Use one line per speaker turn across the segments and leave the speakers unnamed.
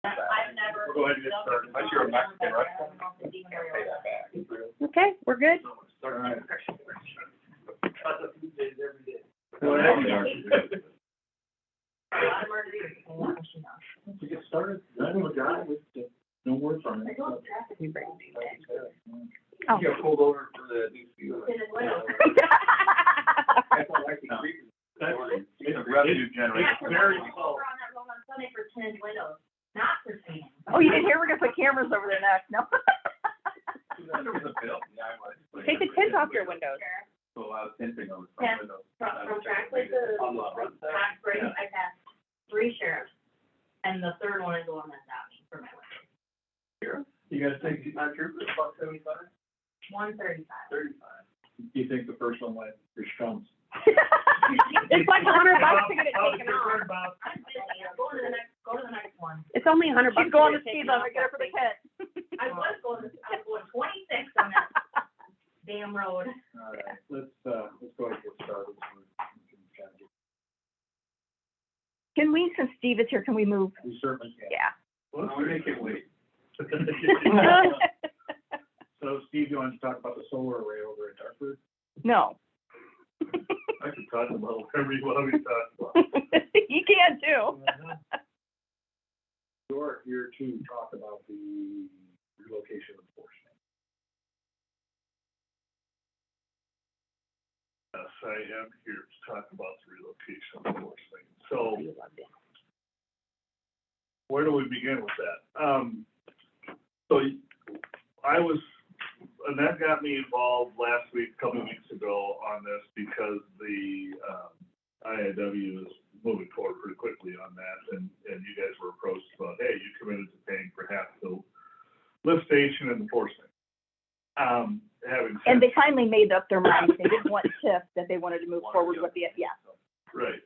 I've never.
Go ahead and get started. Unless you're a Mexican restaurant.
Okay, we're good?
Go ahead.
To
get started, I know a guy with no words on it.
Oh.
You got pulled over for the new field. It's a revenue generator. Very slow.
We're on that road on Sunday for tinted windows, not for tan.
Oh, you didn't hear? We're gonna put cameras over there next, no?
There was a bill. Yeah, I was.
Take the tint off your windows.
So a lot of tinting on the
Yeah.
front window.
From Trackley to
On the front side?
Hot Springs,
Yeah.
I've had 3 sheriffs, and the third one is the one that got me for my window.
Here? You gotta take, not true, it's about 75?
135.
35. You think the first one went, your stumps?
It's like $100 to get it taken off.
I'm busy. Go to the next one.
It's only $100
She's going to
see
speed
them
limit,
get her for the tint.
I was going 26 on that damn road.
All right, let's go ahead and get started.
Can we, since Steve is here, can we move?
We certainly can.
Yeah.
Let's make it wait. So Steve, you want to talk about the solar array over at Dartford?
No.
I could talk about whatever you want me to talk about.
You can too.
You're here to talk about the relocation of enforcement.
Yes, I am here to talk about the relocation of enforcement. So where do we begin with that? So Annette got me involved last week, a couple of weeks ago on this because the IIW is moving forward pretty quickly on that, and you guys were approached about, hey, you committed to paying for half the lift station and enforcement. Having said,
And they finally made up their minds. They didn't want TIF, that they wanted to move forward with the, yeah.
right.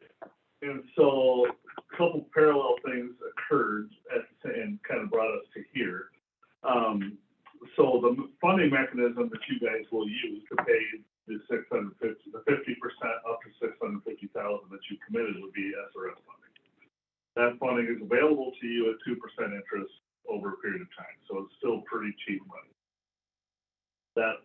And so a couple parallel things occurred and kind of brought us to here. So the funding mechanism that you guys will use to pay the 50% up to $650,000 that you committed would be SRF funding. That funding is available to you at 2% interest over a period of time, so it's still pretty cheap money. That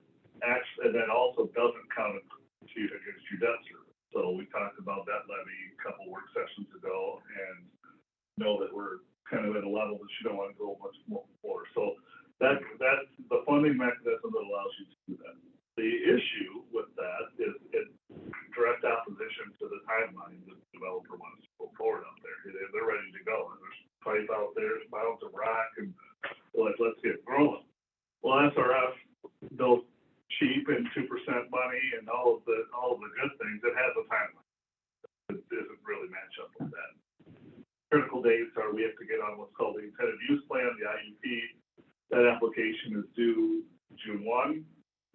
also doesn't count against your debt service. So we talked about that levy a couple work sessions ago, and know that we're kind of at a level that you don't want to go much more. So that's the funding mechanism that allows you to do that. The issue with that is in direct opposition to the timeline that the developer wants to go forward out there. They're ready to go, and there's pipe out there, there's mounds of rock, and let's get rolling. Well, SRF, those cheap and 2% money and all of the good things, it has a timeline. It doesn't really match up with that. Critical dates are we have to get on what's called the intended use plan, the IUP. That application is due June 1.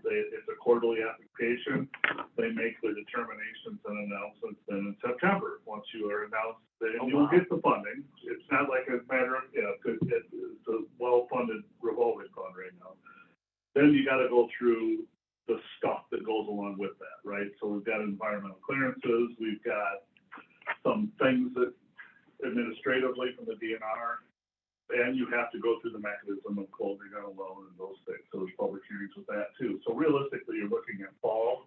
It's a quarterly application. They make their determinations and announcements then in September. Once you are announced, then you'll get the funding. It's not like a matter of, it's a well-funded revolving fund right now. Then you got to go through the stuff that goes along with that, right? So we've got environmental clearances. We've got some things that administratively from the DNR. And you have to go through the mechanism of closing on a loan and those things. So there's public hearings with that too. So realistically, you're looking at fall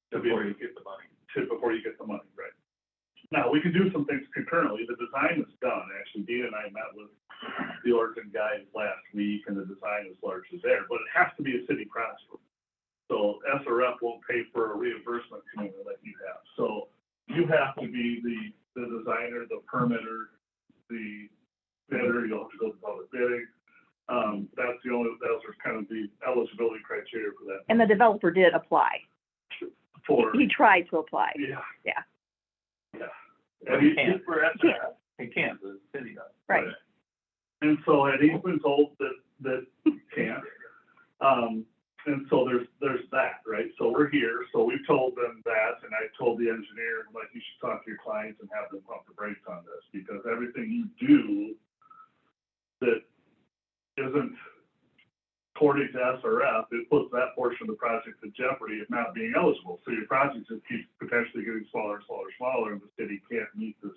before you get the money. Right? Now we can do some things concurrently. The design is done. Actually, Dean and I met with the Oregon guys last week, and the design is largely there. But it has to be a city project. So SRF won't pay for a reimbursement commitment like you have. So you have to be the designer, the permitter, the bidder. You'll have to go to public bidding. Those are kind of the eligibility criteria for that.
And the developer did apply. He tried to apply.
Yeah.
And he can't for SRF. He can't, the city does.
Right.
And so, and he's been told that he can't. And so there's that, right? So we're here, so we've told them that, and I told the engineer, like, you should talk to your clients and have them pump the brakes on this, because everything you do that isn't according to SRF, it puts that portion of the project in jeopardy of not being eligible. So your project just keeps potentially getting smaller and smaller and smaller, and the city can't meet this.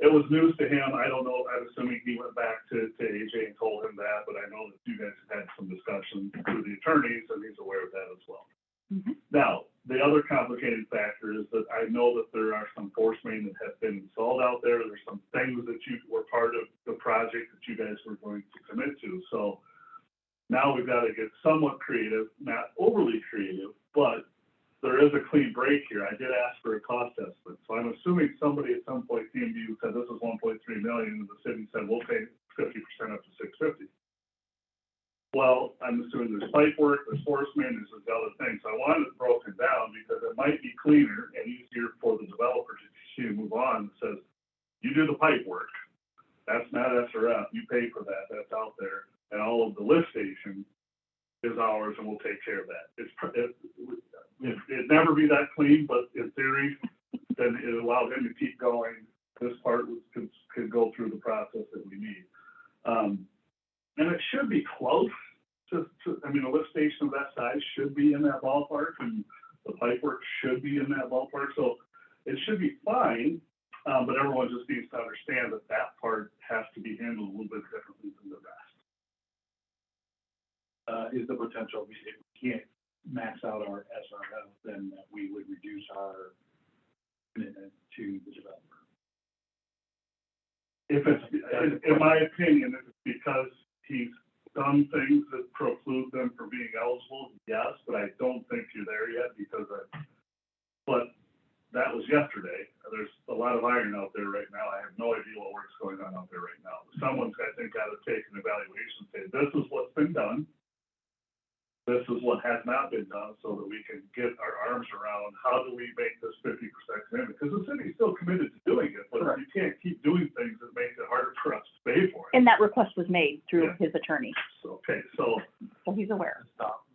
it was news to him. I don't know, I'm assuming he went back to AJ and told him that, but I know that you guys have had some discussion through the attorneys, and he's aware of that as well.
Mhm.
Now, the other complicated factor is that I know that there are some force main that have been installed out there. There's some things that you were part of the project that you guys were going to commit to. So now we've got to get somewhat creative, not overly creative, but there is a clean break here. I did ask for a cost estimate. So I'm assuming somebody at some point came to you and said, this is 1.3 million, and the city said, we'll pay 50% up to 650. Well, I'm assuming there's pipe work, there's force main, there's this other thing. So I wanted it broken down because it might be cleaner and easier for the developer to see move on. It says, you do the pipe work. That's not SRF. You pay for that. That's out there. And all of the lift station is ours, and we'll take care of that. It'd never be that clean, but in theory, then it allowed him to keep going. This part could go through the process that we need. And it should be close to, I mean, a lift station of that size should be in that ballpark, and the pipe work should be in that ballpark. So it should be fine, but everyone just needs to understand that that part has to be handled a little bit differently than the rest.
Is the potential, if we can't max out our SRF, then we would reduce our commitment to the developer?
If it's, in my opinion, if it's because he's done things that preclude them from being eligible, yes, but I don't think you're there yet because but that was yesterday. There's a lot of iron out there right now. I have no idea what work's going on out there right now. Someone's, I think, got to take an evaluation and say, this is what's been done. This is what has not been done, so that we can get our arms around how do we make this 50% commitment? Because the city's still committed to doing it, but you can't keep doing things that make it harder for us to pay for it.
And that request was made through
Yeah.
his attorney,
Okay, so
he's aware.
Stop.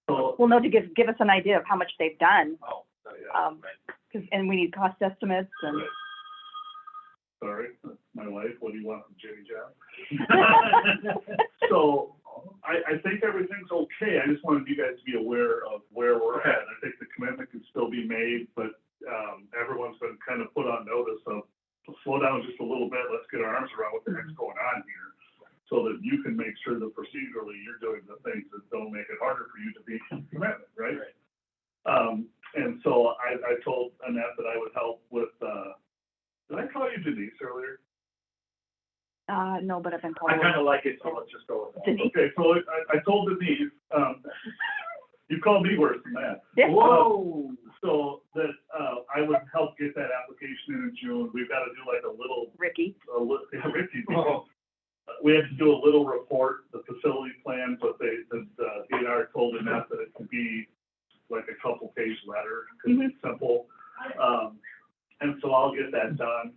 Well, no, to give us an idea of how much they've done,
Oh, yeah.
and we need cost estimates and.
Right. Sorry, that's my wife. What do you want from Jimmy John? So I think everything's okay. I just wanted you guys to be aware of where we're at. I think the commitment can still be made, but everyone's been kind of put on notice of slow down just a little bit. Let's get our arms around what the heck's going on here, so that you can make sure that procedurally you're doing the things that don't make it harder for you to be committed, right? And so I told Annette that I would help with, did I call you Denise earlier?
No, but I've been
I
called.
kind of like it, so let's just go with that.
Denise.
Okay, so I told Denise, you called me worse than that.
Yeah.
Whoa.
So that, I would help get that application in June. We've got to do like a little,
Ricky.
Ricky,
Oh.
we had to do a little report, the facility plan, but the DNR told Annette that it could be like a couple page letter, because it's simple. And so I'll get that done.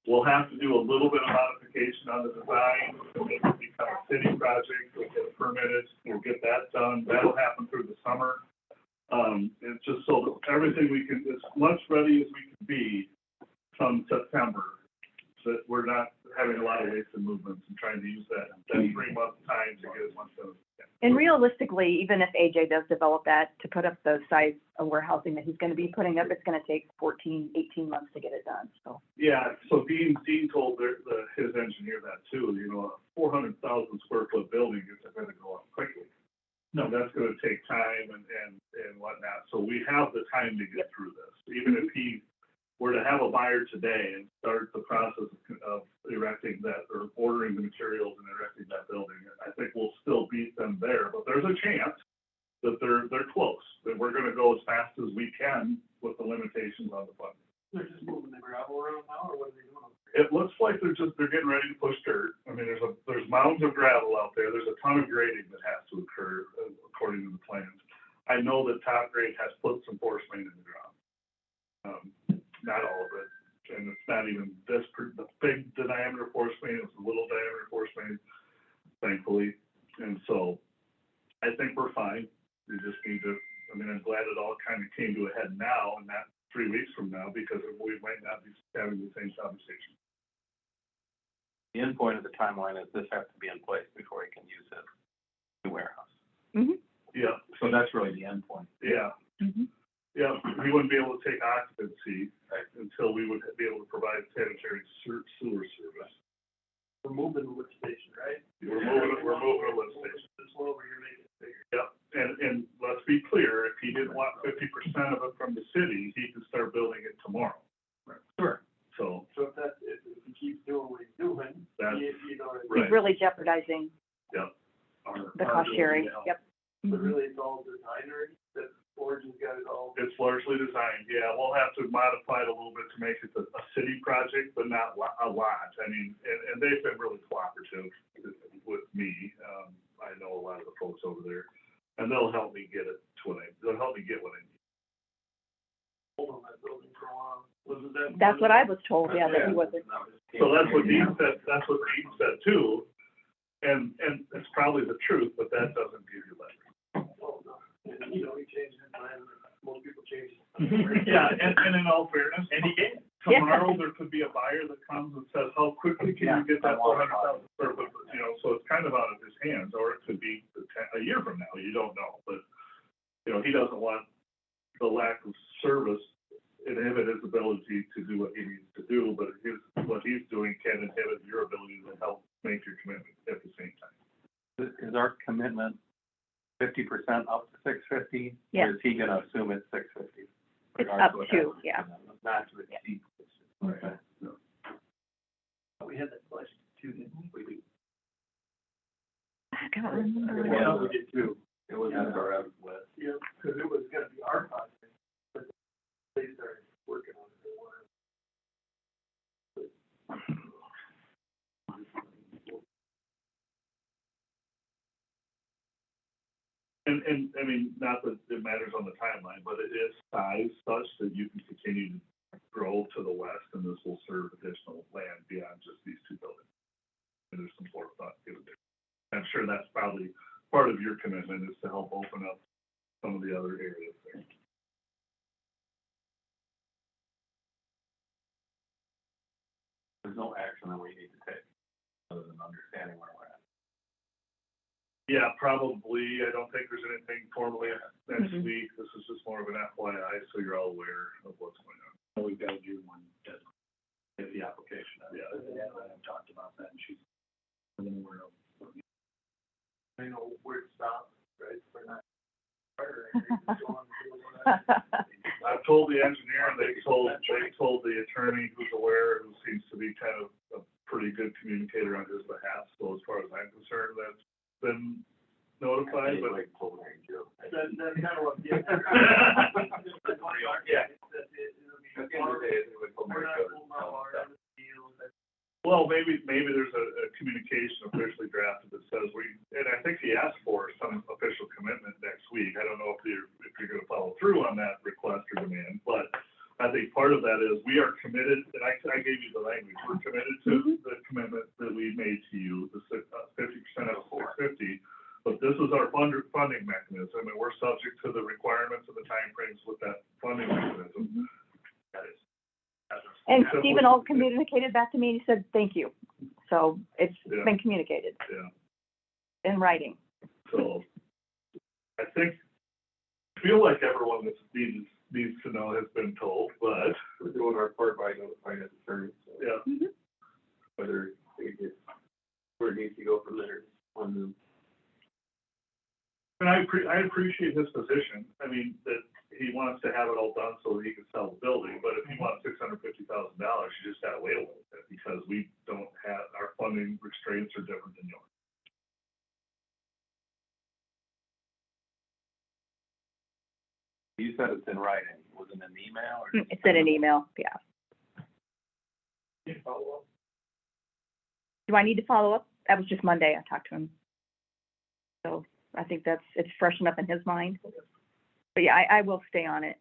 We'll have to do a little bit of modification on the design to make it become a city project. We'll get it permitted, we'll get that done. That'll happen through the summer. It's just so that everything we can, as much ready as we can be come September, so that we're not having a lot of wasted movements and trying to use that 3-month time to get as much done as we can.
And realistically, even if AJ does develop that, to put up the size of warehousing that he's gonna be putting up, it's gonna take 14, 18 months to get it done, so.
Yeah, so Dean told his engineer that too, you know, a 400,000 square foot building isn't gonna go up quickly. No, that's gonna take time and whatnot, so we have the time to get through this. Even if he were to have a buyer today and start the process of erecting that, or ordering the materials and erecting that building, I think we'll still beat them there, but there's a chance that they're close, that we're gonna go as fast as we can with the limitations on the funding.
They're just moving the gravel around now, or what are they doing?
It looks like they're getting ready to push dirt. I mean, there's mounds of gravel out there. There's a ton of grading that has to occur according to the plans. I know that Top Grade has put some force main in the ground. Not all of it, and it's not even the big diameter force main, it's a little diameter force main, thankfully. And so I think we're fine. We just need to, I mean, I'm glad it all kind of came to a head now and not 3 weeks from now, because we might not be having the same conversation.
The end point of the timeline is this has to be in place before he can use his new warehouse.
Mm-hmm.
Yeah,
So that's really the end point.
yeah.
Mm-hmm.
Yeah, he wouldn't be able to take occupancy until we would be able to provide sanitary sewer service.
We're moving the lift station, right?
We're moving a lift station.
This one over here making it bigger.
Yep, and let's be clear, if he didn't want 50% of it from the city, he could start building it tomorrow.
Sure.
So,
So if he keeps doing what he's doing,
That's-
you know,
Right.
He's really jeopardizing the cost sharing, yep.
but really it's all design already, that Origin's got it all.
it's largely designed, yeah, we'll have to modify it a little bit to make it a city project, but not a lot. I mean, and they've been really cooperative with me. I know a lot of the folks over there, and they'll help me get it to what they'll help me get what I need.
Hold on that building for a while. Wasn't that?
That's what I was told, yeah, that he wasn't.
So that's what Dean said too, and it's probably the truth, but that doesn't give you leverage.
Oh, no. And, you know, he changed his mind, most people change.
Yeah, and in all fairness,
Yeah.
tomorrow there could be a buyer that comes and says, how quickly can you get that 400,000 square foot, you know, so it's kind of out of his hands, or it could be a year from now, you don't know, but, you know, he doesn't want the lack of service inhibit his ability to do what he needs to do, but what he's doing can inhibit your ability to help make your commitment at the same time.
Is our commitment 50% up to 650?
Yeah.
Or is he gonna assume it's 650?
It's up to, yeah.
Not to exceed. Okay.
We had that question too, didn't we?
I don't remember.
Yeah, we did
too. It was under our list.
Yeah, because it was gonna be our project, but they started working on it.
And, I mean, not that it matters on the timeline, but it is sized such that you can continue to grow to the west, and this will serve additional land beyond just these two buildings. And there's some forethought given there. I'm sure that's probably part of your commitment, is to help open up some of the other areas there.
There's no action that we need to take, other than understanding where we're at.
Yeah, probably. I don't think there's anything formally next
Mhm.
week. This is just more of an FYI, so you're all aware of what's going on.
And we've got to do one deadline, get the application out.
Yeah.
I've talked about that, and she's aware of.
They know where to stop, right? We're not.
I've told the engineer, and they told the attorney who's aware, who seems to be kind of a pretty good communicator on his behalf. So as far as I'm concerned, that's been notified, but.
That's kind of what, yeah.
Yeah.
That's it.
At the end of the day, it would go
We're
very
not
good.
holding up our end of the deal.
Well, maybe there's a communication officially drafted that says and I think he asked for some official commitment next week. I don't know if you're gonna follow through on that request or demand, but I think part of that is we are committed, and I gave you the language, we're committed to the commitment that we made to you, the 50% of 650. But this is our funding mechanism, and we're subject to the requirements and the timeframes with that funding mechanism. That is.
And Stephen all communicated back to me, and he said, thank you. So it's
Yeah.
been communicated
Yeah.
in writing.
So I feel like everyone that needs to know has been told, but
We're doing our part by notifying his attorney, so
yeah.
whether it gets, where it needs to go from there, on the.
And I appreciate his position. I mean, that he wants to have it all done so that he can sell the building, but if he wants $650,000, you just gotta wait a little bit, because we don't have, our funding restraints are different than yours.
You said it's in writing, was it an email or?
It's in an email, yeah. Do I need to follow up? That was just Monday, I talked to him. So I think it's fresh enough in his mind. But yeah, I will stay on it.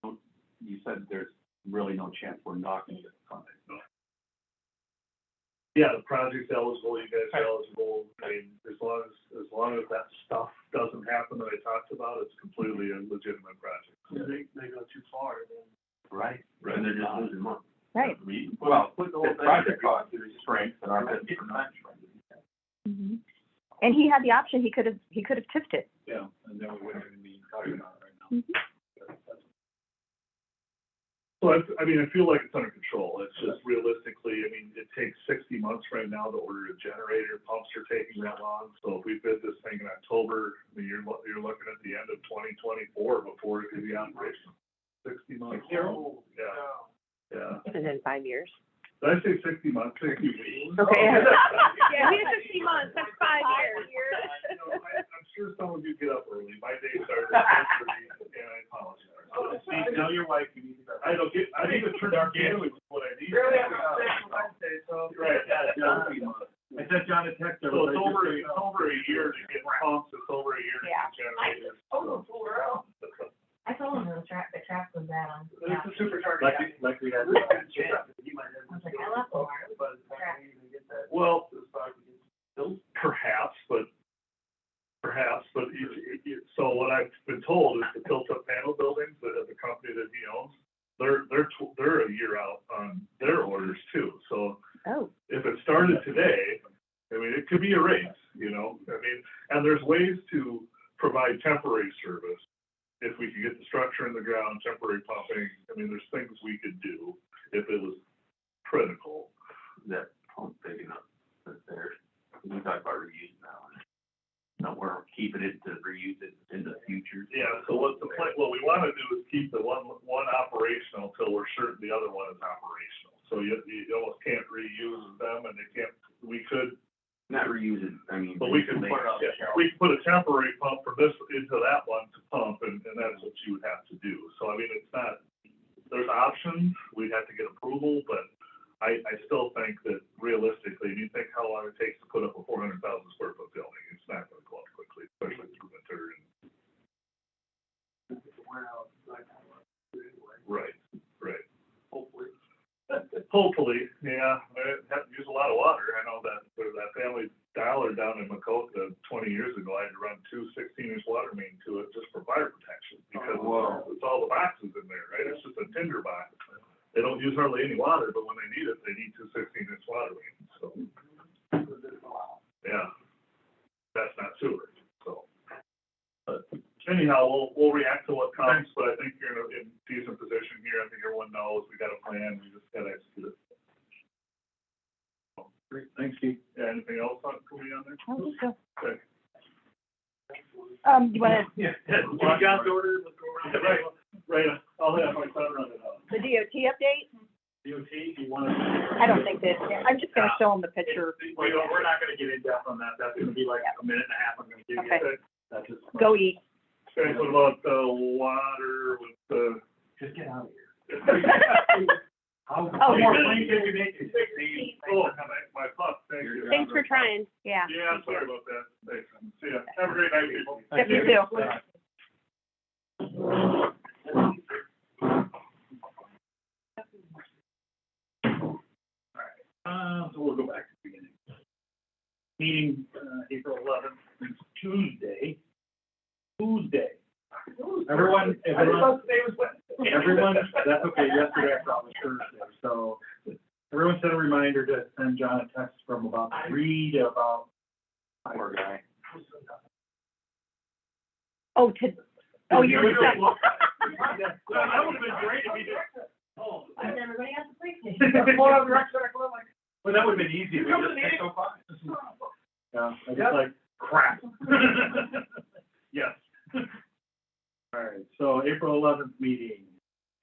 You said there's really no chance we're not gonna get the funding.
No. Yeah, the project's eligible, you guys are eligible. I mean, as long as that stuff doesn't happen that I talked about, it's completely a legitimate project.
They go too far, then.
Right.
Right.
And they're just losing money.
Right.
Well, the project cost is strength and our 50% strength.
Mhm. And he had the option, he could have tipped it.
Yeah, and then we wouldn't even be talking about it right now.
So I mean, I feel like it's under control. It's just realistically, I mean, it takes 60 months right now to order a generator. Pumps are taking that long. So if we bid this thing in October, I mean, you're looking at the end of 2024 before it could be operational. 60 months. Yeah, yeah.
And then 5 years.
Did I say 60 months, 60 weeks?
Okay.
Yeah,
we have 60 months, that's 5 years.
You know, I'm sure some of you get up early. My day started at 10:30, and I apologize.
See, tell your wife you need to.
I need to turn our candles is what I need.
Really, I'm Wednesday, so.
Right.
I sent John a text.
So it's over a year to get pumps, it's over a year to get generators.
I told him the track was bad on,
It's a supercharger.
Like we had.
You might have.
I was like, I left the wire.
But it's not gonna even get that.
Well,
This stock gets built.
perhaps, so what I've been told is the tilt-up panel buildings, the company that he owns, they're a year out on their orders too. So
Oh,
if it started today, I mean, it could be a race, you know, I mean, and there's ways to provide temporary service. If we could get the structure in the ground, temporary pumping, I mean, there's things we could do if it was critical.
That pump big enough that there, we talk about reuse now. No, we're keeping it to reuse it in the future.
Yeah, so what's the plan, what we wanna do is keep the one operational till we're certain the other one is operational. So you almost can't reuse them, and they can't, we could,
Not reuse it, I mean.
but we could put, we could put a temporary pump from this into that one to pump, and that's what you would have to do. So I mean, it's not, there's options, we'd have to get approval, but I still think that realistically, if you think how long it takes to put up a 400,000 square foot building, it's not gonna go up quickly, especially through winter and. Right, right.
Hopefully.
Hopefully, yeah, I have to use a lot of water. I know that there's that family dollar down in Macota 20 years ago, I had to run 2 16-inch water main to it just for fire protection, because it's all the boxes in there, right? It's just a tinder box. They don't use hardly any water, but when they need it, they need 2 16-inch water mains, so. Yeah, that's not sewer, so. But anyhow, we'll react to what comes, but I think you're in a decent position here. I think everyone knows we got a plan, we just gotta execute it.
Great, thanks, Keith.
Yeah, anything else on, coming on there?
I think so.
Okay.
You wanna,
Yeah. John's order, let's go around. Right, I'll have my son run it out.
the DOT update?
DOT, you wanna?
I don't think that, I'm just gonna show them the picture.
We're not gonna get in depth on that, that's gonna be like a minute and a half I'm gonna give you.
Okay.
That's just.
Go eat.
Okay, what about the water with the?
Just get out of here.
Oh,
How more
yeah.
plain can you make it?
Oh, my thoughts, thank you.
Thanks for trying.
Yeah.
Yeah, sorry about that. Thanks. See ya. Have a great night, people.
Yep, you too.
So we'll go back to the beginning. Meeting, April 11th, it's Tuesday. Everyone, that's okay, yesterday I thought was Thursday, so everyone set a reminder to send John a text from about 3 to about.
Poor guy.
Oh, you're.
That would've been great if he did.
Oh, I said, everybody has to preach.
Well, that would've been easy, we just take so far. Yeah, I just like, crap. Yes. All right, so April 11th meeting.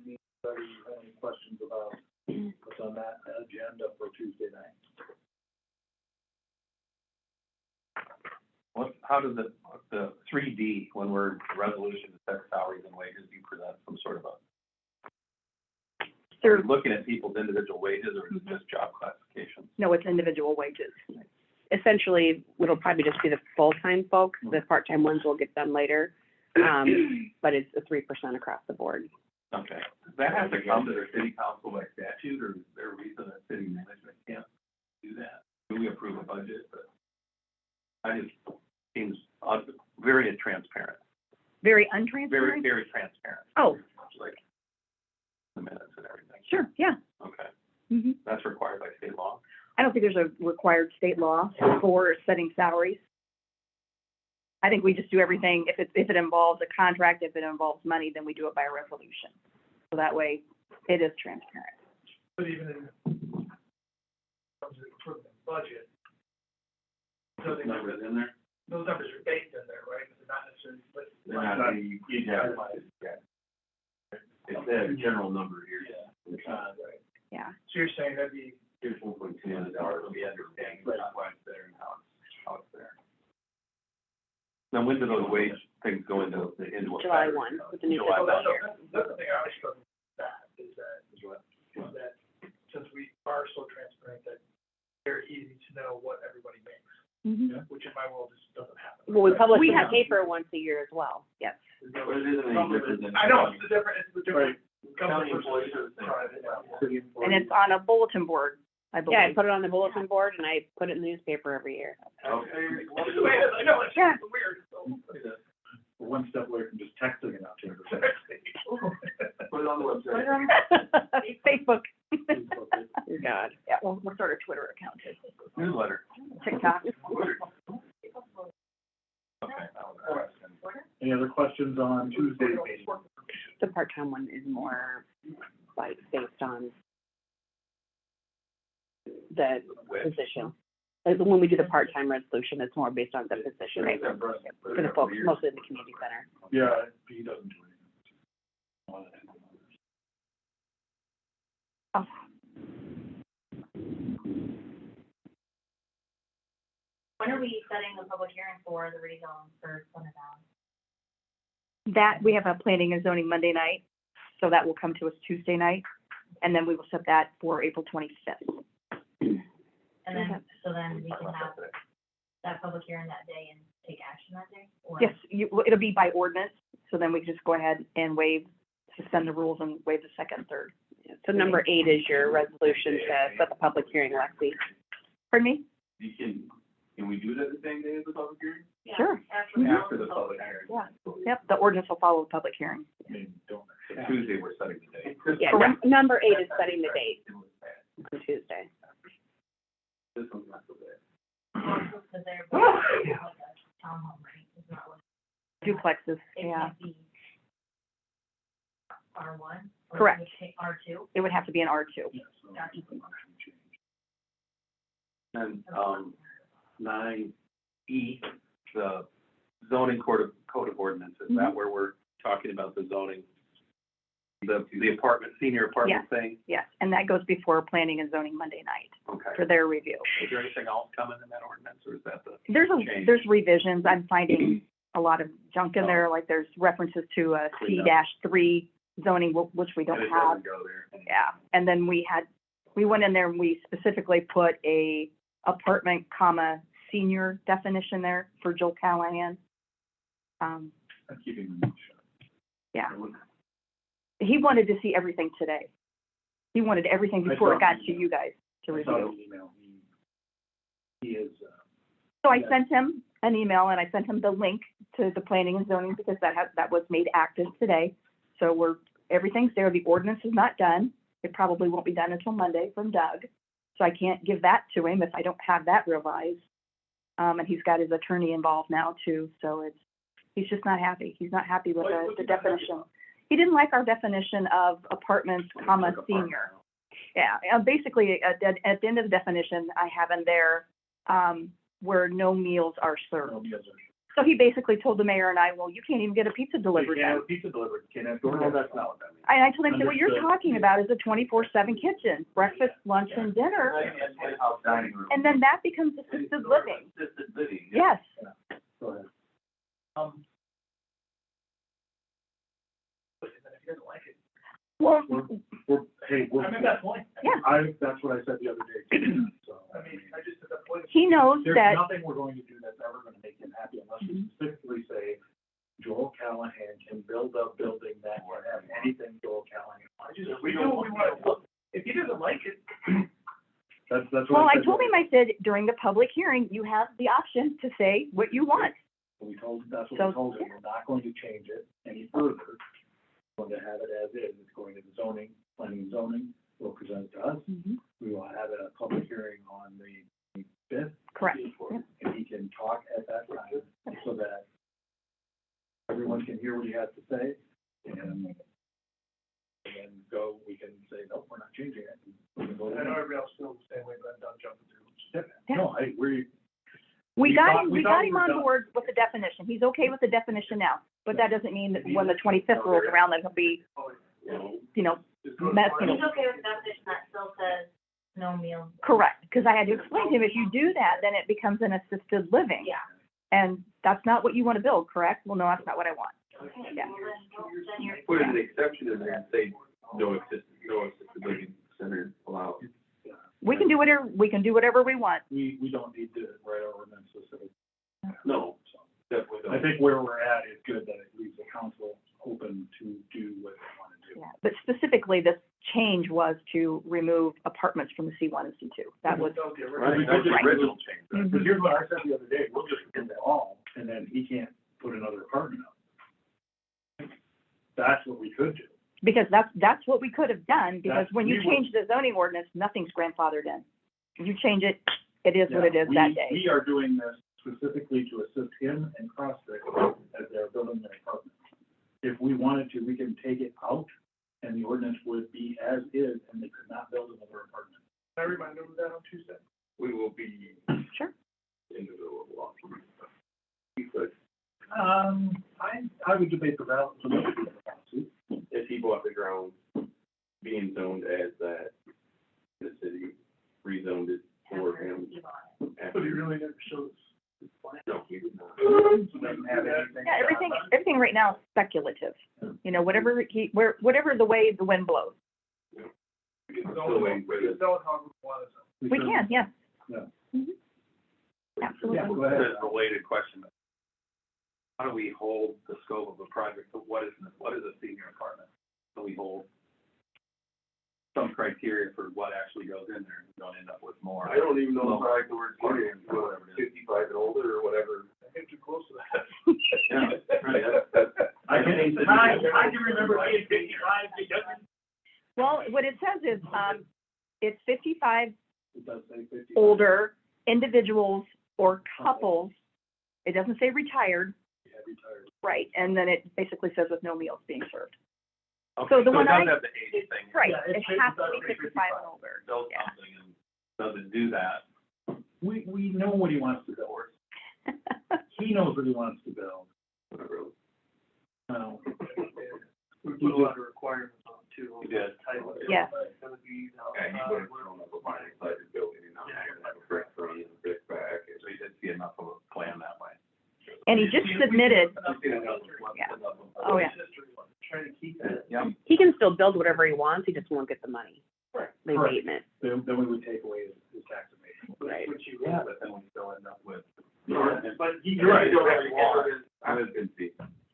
Anybody have any questions about what's on that agenda for Tuesday night?
How does the 3D, when we're resolution to set salaries and wages, you present some sort of
They're,
looking at people's individual wages, or is it just job classifications?
no, it's individual wages.
Essentially, it'll probably just be the full-time folks, the part-time ones will get done later. But it's a 3% across the board.
Okay. Does that have to come to the city council by statute, or is there a reason that city management can't do that? We approve a budget, but I just, seems very transparent,
Very
very,
untransparent?
very transparent,
Oh,
like the minutes and everything.
sure, yeah.
Okay,
Mm-hmm.
that's required by state law?
I don't think there's a required state law for setting salaries. I think we just do everything, if it involves a contract, if it involves money, then we do it by a resolution. So that way, it is transparent.
But even in terms of improvement budget, so they,
Numbers in there?
those numbers are baked in there, right? They're not necessarily, but.
They're not, it's a general number here.
Right.
Yeah.
So you're saying that'd be,
Here's $1.2 million, we understand why it's there and how it's there. Now, when do those wage things go into effect?
July 1, with the new
July
fiscal
1.
year.
that's the thing I always struggle with that, is that since we are so transparent that they're easy to know what everybody makes,
Mm-hmm.
which in my world just doesn't happen.
Well, we publish
We
in the
have-
paper once a year as well.
Yes.
But it isn't any different than.
I know, it's the difference.
County employees are the same.
Private.
City
And
employees.
it's on a bulletin board, I believe.
Yeah, I put it on the bulletin board and I put it in the newspaper every year.
Okay.
Well, it's the way it is, I know, it's
Yeah.
weird.
We're one step away from just texting it out to everybody.
Put it on the website.
Facebook. God.
Yeah, we'll start a Twitter account too.
Newsletter.
TikTok.
Okay.
Any other questions on Tuesday's meeting?
The part-time one is more like based on the position. Like, when we do the part-time resolution, it's more based on the position, right? For the folks, mostly in the community center.
Yeah, he doesn't do anything.
Oh.
When are we setting the public hearing for the rezone for Plymouth Valley?
That, we have a planning and zoning Monday night, so that will come to us Tuesday night, and then we will set that for April 25th.
And then, so then we can have that public hearing that day and take action that day? Or-
Yes, it'll be by ordinance, so then we can just go ahead and suspend the rules and waive the second, third.
So number 8 is your resolution to set the public hearing, Lexi.
Pardon me?
Can we do that the same day as the public hearing?
Yeah,
Sure.
After the public hearing?
Yeah. Yep, the ordinance will follow the public hearing.
I mean, don't.
So Tuesday, we're setting the date.
Yeah,
Correct.
number 8 is setting the date on Tuesday.
This one's not so bad.
Because they're both like a townhome, right? It's not like.
Duplexes,
It
yeah.
can't be R1? or
Correct.
R2?
It would have to be an R2.
Yeah, so
Gotcha.
And, 9E, the zoning code of ordinances, is that where we're talking about the zoning? The apartment, senior apartment thing?
Yes, and that goes before planning and zoning Monday night
Okay.
for their review.
Is there anything else coming in that ordinance, or is that the? Change.
There's revisions. I'm finding a lot of junk in there, like there's references to a
Clean up.
C-3 zoning, which we don't
It
have.
doesn't go there.
Yeah, and then we went in there and we specifically put a apartment, senior definition there for Joel Callahan.
I'm keeping them shut.
Yeah, he wanted to see everything today. He wanted everything
I
before
saw
it got
the
to
email.
you guys to
I saw
review.
the email. He is,
So I
Yeah.
sent him an email and I sent him the link to the planning and zoning because that was made active today. So everything's there. The ordinance is not done. It probably won't be done until Monday from Doug. So I can't give that to him if I don't have that revised. And he's got his attorney involved now too, so he's just not happy. He's not happy with the definition. He didn't like our definition of apartments, senior. Yeah, basically, at the end of the definition, I have in there, where no meals are served. So he basically told the mayor and I, well, you can't even get a pizza delivered
You can't
then.
have pizza delivered, you can't have
No,
DoorDash.
that's not what that means.
And I told him, what you're
Understood.
talking about is a 24/7 kitchen, breakfast, lunch, and dinner.
House dining room.
And then that becomes assisted living.
Assisted living. yeah.
Yes,
Go ahead.
But if he doesn't like it,
well,
I mean, that's point.
Yeah.
That's what I said the other day, too, so.
I mean, I just at that point.
he knows
There's
that,
nothing we're going to do that's ever gonna make him happy unless we specifically say, Joel Callahan can build a building that can have anything Joel Callahan wants.
If we do what we want to, if he doesn't like it,
That's what
well, I
said.
told him, I said, during the public hearing, you have the option to say what you want.
That's what
So,
we told him, we're not going to change it any further. We're going to have it as is, it's going to the zoning, planning and zoning, will present it to us. We will have a public hearing on the 5th.
Correct.
And he can talk at that time, so that we can say, nope, we're not changing it. We can vote
I
it
know
in.
everybody else feels the same way, but I'm done jumping through hoops.
Yeah.
No, we
We
thought
got
we
him
were
on
done.
board with the definition. He's okay with the definition now, but that doesn't mean that when the 25th rolls around, that he'll be, you know, messing
He's
with.
okay with the definition that still says no meals.
Correct, because I had to explain to him, if you do that, then it becomes an assisted living.
Yeah.
And that's not what you want to build, correct? Well, no, that's not what I want. Yeah.
Well, then you're.
Put an exception in there and say, no assisted living center allowed.
We can do whatever we want.
We don't need to write our ordinance specific.
No,
So,
definitely
I
not.
think where we're at is good, that it leaves the council open to do what they want to do.
Yeah, but specifically, this change was to remove apartments from the C1 and C2. That was,
Right, that's the
Right.
original change.
Mhm.
But here's what I said the other day, we'll just remove it all, and then he can't put another apartment up. That's what we could do.
because that's what we could have done, because
That's-
when you
we were-
change the zoning ordinance, nothing's grandfathered in. You change it, it is what it is
Yeah,
that day.
We are doing this specifically to assist him and CrossFit as they're building their apartments. If we wanted to, we can take it out, and the ordinance would be as is, and they could not build another apartment.
Can I remind them of that on Tuesday?
We will be
Sure.
individual law. We could,
I would debate the validity of the lawsuit.
if he bought the ground, being zoned as that, the city rezoned it for him.
But he really never shows his plan.
No, he did not.
Doesn't have anything.
Yeah, everything right now is speculative. You know, whatever the way the wind blows.
We can
Zone
still wait
it,
for
we
the
can zone it however we want it.
We can, yes.
Yeah.
Mhm.
Yeah,
Absolutely.
go ahead.
There's a related question. How do we hold the scope of a project, so what is a senior apartment? So we hold some criteria for what actually goes in there, and we don't end up with more.
I don't even know if I like the word senior,
Whatever it is.
55 and older or whatever.
I think too close to that.
Yeah, right, that's.
I can remember being 55,
Well, what it says is, it's 55
It does say 50.
older individuals or couples. It doesn't say retired,
Yeah, retired.
right? And then it basically says with no meals being served.
Okay,
So the
it
one
does
I-
have the age thing.
Right,
Yeah,
it
it's
has to be
55
55 and older.
Build
Yeah.
something and doesn't do that.
We know what he wants to build. He knows what he wants to build.
Whatever.
We put a lot of requirements on it too.
We did.
Type of-
Yeah.
It's gonna be, you know,
And you would have thrown up a mine inside the building and not have a brick front and a brick back.
So you did see enough of a plan that way.
And he just submitted,
You see enough of-
Yeah.
enough of-
oh yeah,
Trying to keep that.
Yeah.
He can still build whatever he wants, he just won't get the money.
Right.
The
Correct.
abatement.
Then we would take away his tax abatement.
Right.
Which you have, but then we still end up with.
But he.
You're right, you don't have to water it. I was gonna see.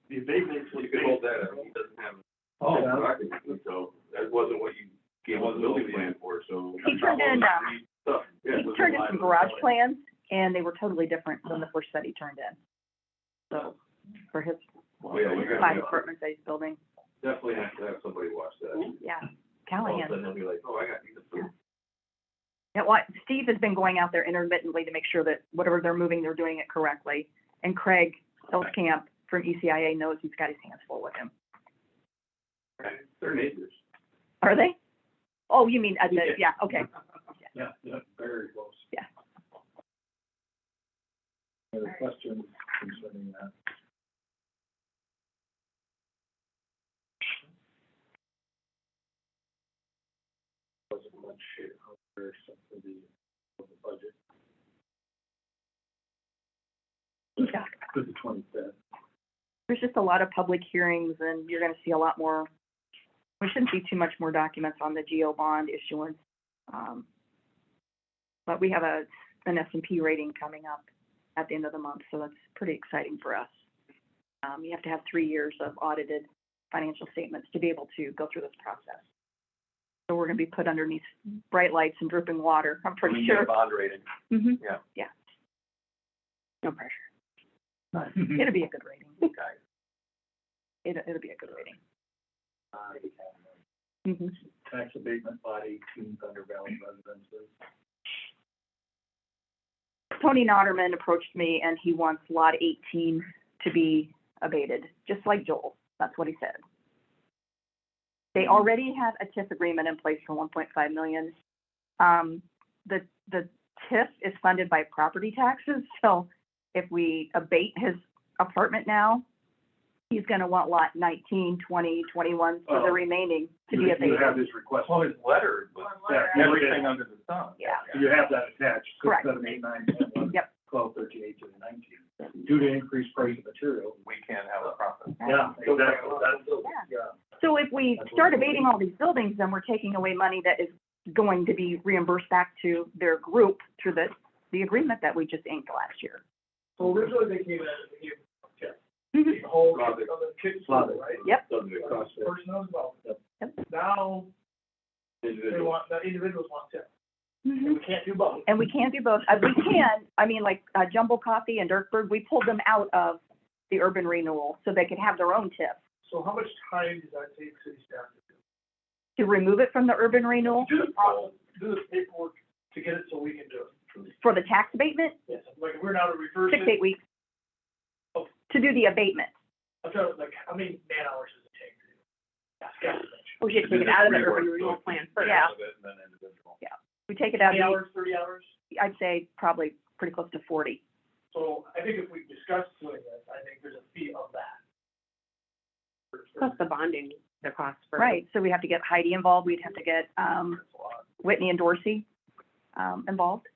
The abatement.
You could hold that, he doesn't have.
Oh,
no occupancy, so that wasn't what you gave us a building plan for, so.
He turned in,
Stuff, yeah.
he turned in some garage plans, and they were totally different than the first set he turned in. So, for his
Oh, yeah, we got-
5 apartments that he's building,
Definitely have to have somebody watch that.
yeah,
All of a
Callahan.
sudden they'll be like, oh, I got these approved.
Yeah, well, Steve has been going out there intermittently to make sure that whatever they're moving, they're doing it correctly. And Craig Elskamp from ECIA knows he's got his hands full with him.
They're neighbors.
Are they? Oh, you mean, yeah, okay.
Yeah, very close.
Yeah.
Any other questions concerning that? Wasn't much out there except for the budget.
Yeah.
For the 25th.
There's just a lot of public hearings, and you're gonna see a lot more, we shouldn't see too much more documents on the GO bond issuance. But we have an S&P rating coming up at the end of the month, so that's pretty exciting for us. You have to have 3 years of audited financial statements to be able to go through this process. So we're gonna be put underneath bright lights and dripping water, I'm
We
pretty
can get a
sure.
bond rating.
Mhm.
Yeah.
No pressure.
It'll be a good rating.
Okay.
It'll be a good rating. Mhm.
Tax abatement lot 18 Thunder Valley residences.
Tony Notterman approached me and he wants lot 18 to be abated, just like Joel. That's what he said. They already have a TIF agreement in place for 1.5 million. The TIF is funded by property taxes, so if we abate his apartment now, he's gonna want lot 19, 20, 21 for the
Oh.
remaining to be
You
abated.
have his request.
Well, his letter was everything under the sun.
Yeah.
So you have that attached,
Correct.
6, 7, 8, 9, 10, 11,
Yep.
12, 13, 18, and 19. Due to increased price of material.
We can't have a profit.
Yeah, exactly. That's,
Yeah. So if we start abating all these buildings, then we're taking away money that is going to be reimbursed back to their group through the agreement that we just inked last year.
So originally they came in, they gave,
Mhm.
the whole,
Slavic.
of the kids,
Slavic.
right?
Yep.
Something that costs it.
Personnel as well.
Yep.
Now, they
Individual.
want, the individuals want TIF. And
Mhm.
we can't do both.
And we can't do both. We can, I mean, like, Jumbo Coffee and Dirkberg, we pulled them out of the urban renewal so they could have their own TIF.
So how much time does that take city staff to do?
To remove it from the urban renewal
Do the process, do the paperwork to get it so we can do it.
for the tax abatement,
Yes, like, if we're now to reverse
6 to 8
it,
weeks. To do the abatement.
I'm trying to, like, how many man hours does it take to do? That's got to be.
We should take it out of the urban renewal plan first.
Yeah.
Out of it and then individual.
We take it out,
20 hours, 30 hours?
I'd say probably pretty close to 40.
So I think if we discuss doing this, I think there's a fee of that.
Plus the bonding, the cost for.
Right, so we have to get Heidi involved, we'd have to get, Whitney and Dorsey, involved.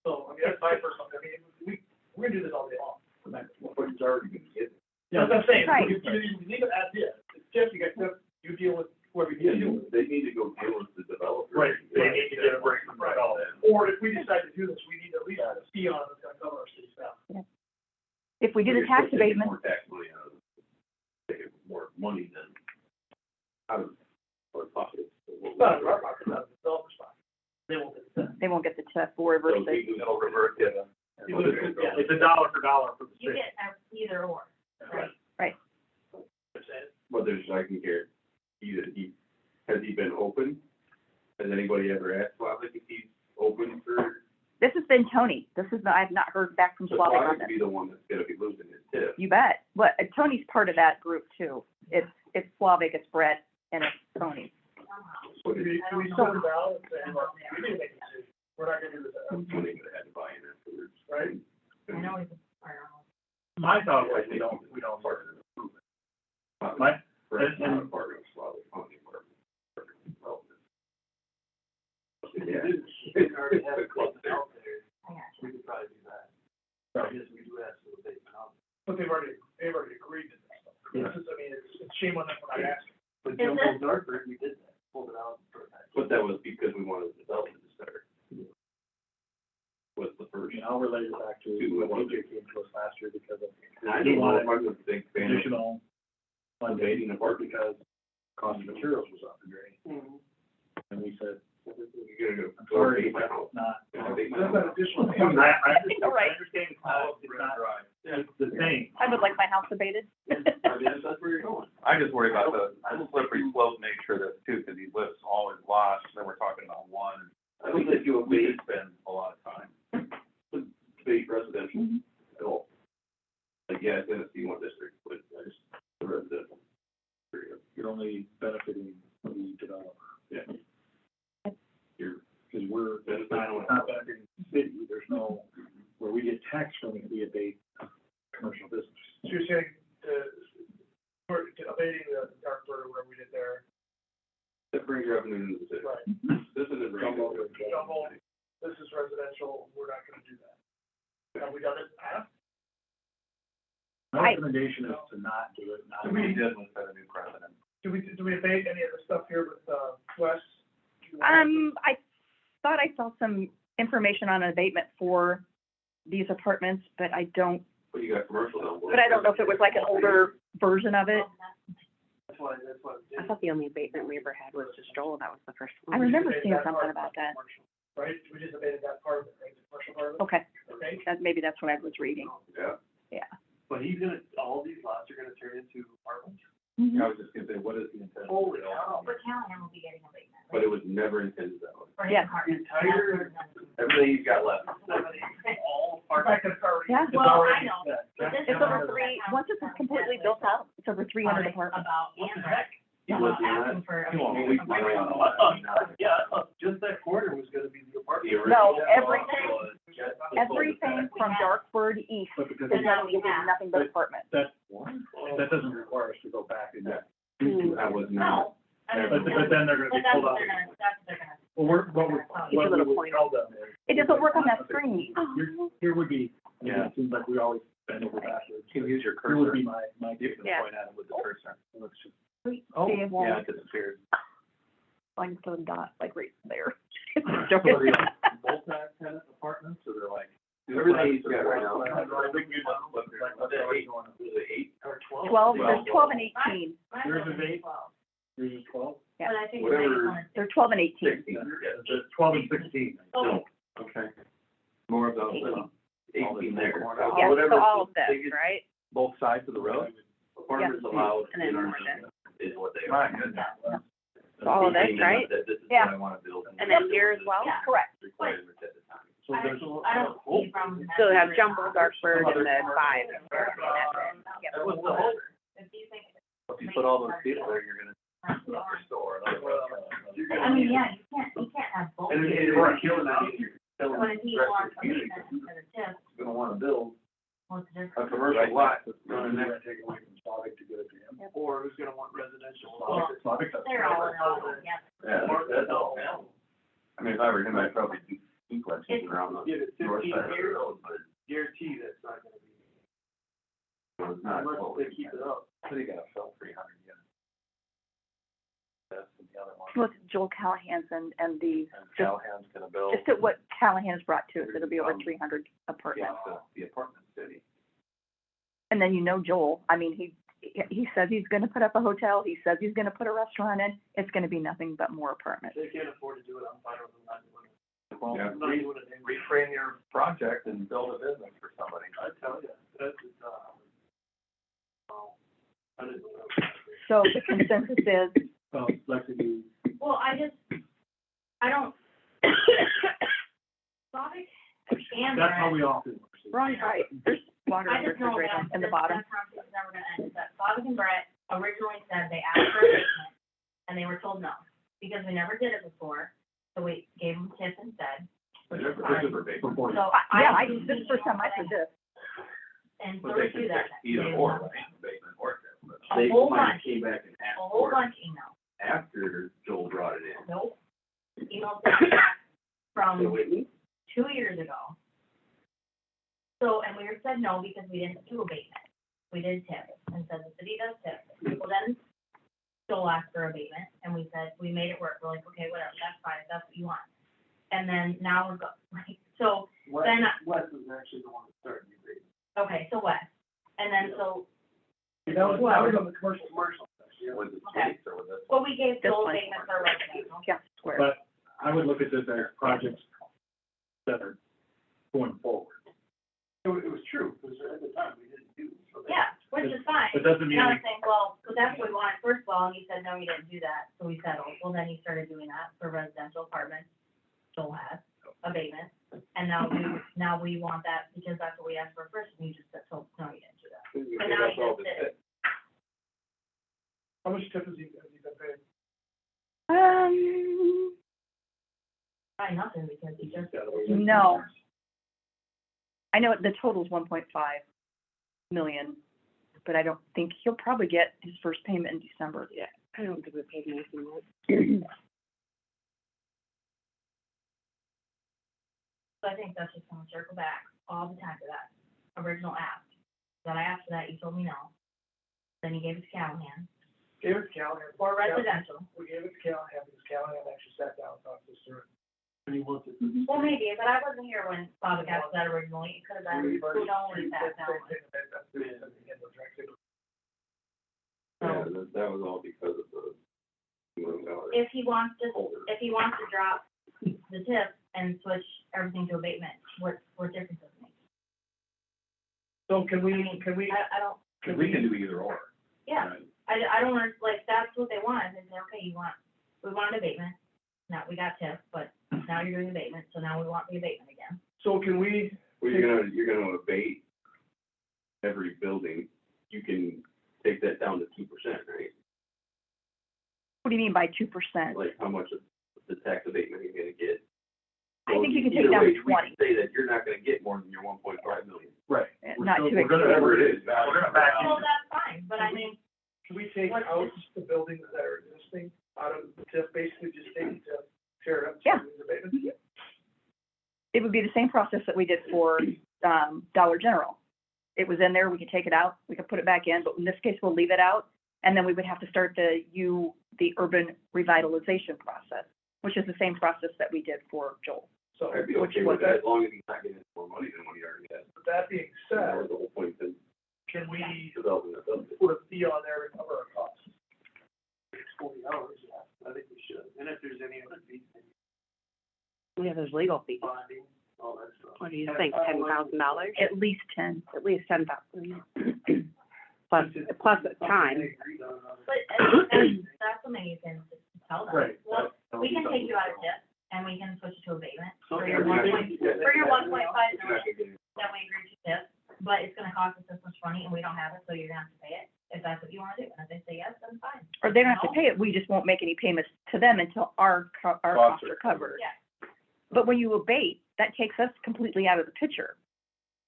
So, I mean, that's my personal, I mean, we're gonna do this all day long.
What he's already gonna get.
That's what I'm saying,
Right.
you leave it as is, it's just, you got, you deal with whoever you deal with.
They need to go deal with the developer.
Right, they need to get a break from that.
Or if we decide to do this, we need at least a fee on it that's gonna cover our city staff.
If we do the tax abatement,
More tax money out of it. Taking more money than out of our pockets.
It's not our pocket, not the developer's pocket. They won't get the.
they won't get the TIF, we'll reverse
So
it.
it'll revert, yeah.
Yeah.
It's a dollar for dollar for the
You
city.
get either or, right?
But there's, I can guarantee that has he been open? Has anybody ever asked Slavic if he's open for?
This has been Tony, I've not heard back from
So
Slavic on
Slavic
this.
could be the one that's gonna be losing his tip.
You bet. But Tony's part of that group too. It's Slavic, it's Brett, and it's Tony.
So do we sit down and say, look, we need to make a decision, we're not gonna do this,
Tony would have had to buy in afterwards.
right?
I know he's a,
My thought was, we don't part of it. My,
Brett's not a part of Slavic, only part of development. Yeah.
We already have it out there,
I got you.
we could probably do that. I guess we do have to debate now. But they've already agreed to this stuff. This is, I mean, it's shame on them for not asking. But
Is this-
Dartford, we did that, pulled it out for that.
But that was because we wanted the development to start. Was the first.
and I'll relate it back to what AJ came to us last year because of
And I don't know if I'm a big fan of
additional funding
debating apart
because cost of materials was up and great. And we said,
you're gonna
I'm
go.
sorry,
my
but
house.
it's not.
I think my
That's
house.
not additional.
I understand,
Right.
I understand it's not, it's the same.
I would like my house abated.
I mean, that's where you're going.
I just worry about the slippery slope nature of this too, because he lists all his lots, then we're talking about one.
I don't think you
We
abate,
could spend a lot of time.
abate residential at all. Like, yeah, it's in a C1 district, but I just, the residential. Period.
You're only benefiting the developer.
Yeah. You're,
Because we're, it's not benefiting the city, there's no, where we get tax from it, we abate commercial business.
So you're saying, we're abating the Dartford or whatever we did there,
that brings revenue into the city.
right?
This isn't
Jumbo,
revenue.
this is residential, we're not gonna do that. Have we done it in the past?
My recommendation is to not do it, not.
We did, let's set a new precedent.
Do we abate any of the stuff here with, Wes?
I thought I saw some information on an abatement for these apartments, but I don't,
But you got commercial down below.
but I don't know if it was like an older version of it.
That's why.
I thought the only abatement we ever had was just Joel, that was the first
I
one.
remember seeing something about that.
Right, we just abated that part of it, right, the commercial part of it,
Okay,
okay?
maybe that's what I was reading.
Yeah.
But he's gonna, all these lots are gonna turn into apartments?
Mhm.
I was just gonna say, what is the intent?
Holy cow.
But Callahan will be getting a abatement,
But
right?
it was never intended that way.
For his
Yeah.
apartment.
Entire-
Everything he's got left.
All apartments. In fact, it's already.
Yeah.
it's
Well,
already
I know,
set.
but this
It's
is
over three, once this is completely built out, it's over 300 apartments.
About
What the
Amber.
heck?
He
I'm
was
not
in that.
asking for a
He won't
big
leave
apartment.
my own.
Yeah, I thought just that corner was gonna be the apartment.
No, everything from Darkbird east
But because
is gonna be nothing but apartments.
that doesn't require us to go back and that.
I was not.
No. I mean,
But then they're gonna
But
be
that's
pulled
what
out.
they're gonna, that's what they're gonna.
Well, what we
little
would
pointer.
tell them is.
It doesn't work on that screen.
Here would be,
Yeah.
it seems like we always bend over backwards.
You can use your
Here would
cursor.
be my.
You can
Yeah.
point at it with the cursor. Let's just.
Oh,
Yeah, it disappeared.
I'm still a dot, like right there.
So are they like multi-tenant apartments, or they're like?
Everything he's got right now.
I think we-
Was it 8
Or 12.
12, there's 12 and 18.
Mine
Yours
was
is 8?
12,
Yours is 12?
Yeah.
but I think
Whatever.
the biggest one is
They're 12 and 18.
16?
It's 12 and 16.
Oh,
Okay. More of those.
18 there.
Yeah,
Whatever
So all of this,
biggest
right?
Both sides of the road?
Apartments allowed
And then
in our
more than-
zone is what they
My
are.
goodness.
So all of this, right?
That this is
Yeah.
what I wanna build.
And then here as well?
Yeah.
Correct.
Requirements at the time.
So
I
there's
I don't see from.
So have Jumbo, Darkbird, and then 5.
That was the whole,
If you think.
if you put all those people there, you're gonna
I
store.
mean, yeah, you can't have both.
And it's
Correct.
killing out here. Killing
When he
the rest of
wants
the
a
community.
basement as a tip,
Gonna wanna build
what's the
a
difference?
commercial lot that's running
They're
there.
gonna take away from Slavic to give it to him.
Or who's gonna want residential?
Slavic doesn't.
They're all in all, yeah.
Yeah, that's all. I mean, if I were him, I'd probably do duplexes around the
Give it
north
15
side of the
years,
road, but
guarantee that's not gonna be,
it's not.
unless they keep it up.
So you gotta fill 300 units. That's the other one.
With Joel Callahan's and the,
And Callahan's gonna build.
just at what Callahan's brought to us, it'll be over 300 apartments.
Yeah, the apartment city.
And then you know Joel, I mean, he says he's gonna put up a hotel, he says he's gonna put a restaurant in, it's gonna be nothing but more apartments.
If they can't afford to do it, I'm fine with them not doing it.
Well,
Yeah.
I'm not doing it anyway.
reframe your project and build a business for somebody.
I tell you, that's, I didn't know.
So the consensus is,
Lexi,
Well, I don't. Slavic and.
that's how we all feel.
right, there's water
I
in the
just know
refrigerator
that
in the bottom.
that conversation's never gonna end, is that Slavic and Brett originally said they asked for a basement, and they were told no, because we never did it before, so we gave them tips instead. Which is fine.
Before.
So
This is the first time I heard this.
And so
But they
we do
could
that.
either
They
or,
want
right? Basement or but
A
they
whole
might
bunch.
came back and
A
asked
whole
for it
bunch email,
after Joel brought it in.
nope, emails that came back from
So Whitney,
2 years ago. So, and we were said no because we didn't do abatement. We did tips and said the city does tips. Well, then Joel asked for abatement and we said, we made it work. We're like, okay, whatever, that's fine, if that's what you want. And then now we're like, so, then,
Wes is actually the one that started the agreement.
okay, so what? And then, so,
That was on the commercial section.
was it
Okay.
States or was it?
well, we gave
This
Joel
one.
abatement for residential.
Yeah, square.
But I would look at this as projects that are going forward.
It was true, because at the time, we didn't do. so they-
Yeah, which is fine.
It doesn't mean,
Now I'm saying, well, so that's what we wanted first of all, and you said, no, you didn't do that, so we settled. Well, then you started doing that for residential apartments, Joel has, abatement. And now we want that because that's what we asked for first, and you just said, so, no, you didn't do that.
We
But
gave
now
us
you
all
just
the
did it.
tips.
How much tip has he been paid?
Probably nothing because you just,
No. I know the total's 1.5 million, but I don't think he'll probably get his first payment in December.
Yeah, I don't think we paid anything yet.
so I think that's just gonna circle back all the time to that original ask. Then I asked for that, you told me no. Then you gave it to Callahan,
Gave it to Callahan.
for residential.
We gave it to Callahan because Callahan actually sat down and talked to us through it. And he wanted.
Well, maybe, but I wasn't here when Bob asked that originally, it could have been, who knows, that down.
Yeah, that was all because of the $2 million
If he wants to,
holder.
if he wants to drop the tip and switch everything to abatement, what difference does it make?
So can we,
I don't,
Cause we can do either or.
yeah, I don't want, like, that's what they want, they say, okay, we want an abatement, now, we got tip, but now you're doing abatement, so now we want the abatement again.
so can we,
Well, you're gonna abate every building, you can take that down to 2%, right?
What do you mean by 2%?
like how much of the tax abatement you're gonna get.
I think you can
Either
take it down
way,
to
we can
20.
Say that you're not gonna get more than your 1.5 million.
Right.
Not too
We're gonna,
Whatever it is.
we're gonna back
Well,
into.
that's fine, but I mean,
Can we take out the buildings that are existing out of, just basically just take it to tear it up?
Yeah.
to the abatement?
It would be the same process that we did for, Dollar General. It was in there, we could take it out, we could put it back in, but in this case, we'll leave it out. And then we would have to start the urban revitalization process, which is the same process that we did for Joel.
So,
I'd be
Which
okay
was
with that, as long as he's not getting more money than what he already has.
with that being
That
said,
was the whole point in
can we
developing that budget.
put a fee on there to cover our costs? It's $40, yeah, I think we should, and if there's any other fees,
Yeah, there's legal fees.
bonding, all that stuff.
What do you think, $10,000?
At least 10.
At least 10,000. Plus the time.
but that's something you can just tell them.
Right.
Well,
That-
we can take you out of TIF, and we can switch it to abatement for
Okay.
your
You're not
1.5
gonna get-
million
You're not gonna get-
that we agreed to TIF, but it's gonna cost us this much money, and we don't have it, so you're gonna have to pay it, if that's what you wanna do, and if they say yes, then fine.
Or they don't have to
No?
pay it, we just won't make any payments to them until our costs are covered.
Yeah.
But when you abate, that takes us completely out of the picture.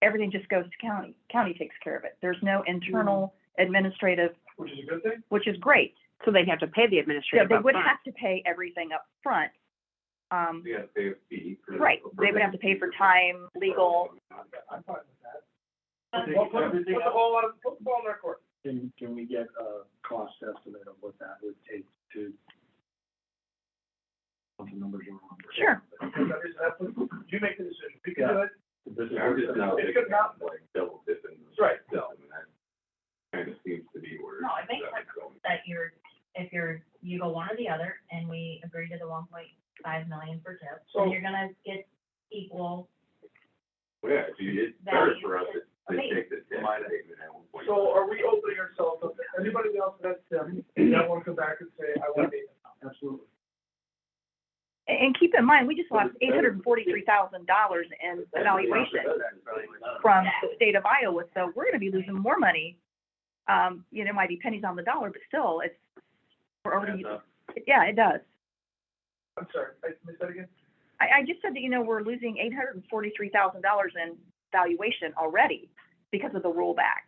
Everything just goes to county. County takes care of it. There's no internal administrative,
Which is a good thing.
which is great.
So they'd have to pay the
Yeah,
administrative
they would
upfront.
have to pay everything up front.
You have to pay a fee. for-
Right, they would have to pay for time, legal.
I'm fine with that.
Okay.
Well, put the ball in our court.
Can we get a cost estimate of what that would take to? What the numbers are on.
Sure.
You make the decision, we can do it.
This is
I'm just now
It's
thinking
good not-
about, like double dipping.
Right.
Stuff, and that kind of seems to be where.
No, it makes
that's
sense
going.
that if you go one or the other, and we agree to the 1.5 million for TIF,
So-
then you're gonna get equal.
Well, yeah, it's better
Value
for us
is
to take the tax abatement at 1.5.
So are we opening ourselves up to anybody else that's, that wants to come back and say, I want to be.
Absolutely.
And keep in mind, we just lost $843,000 in evaluation from the state of Iowa, so we're gonna be losing more money. You know, it might be pennies on the dollar, but still, we're already, yeah, it does.
I'm sorry, I missed that again?
I just said that, you know, we're losing $843,000 in valuation already because of the rollback,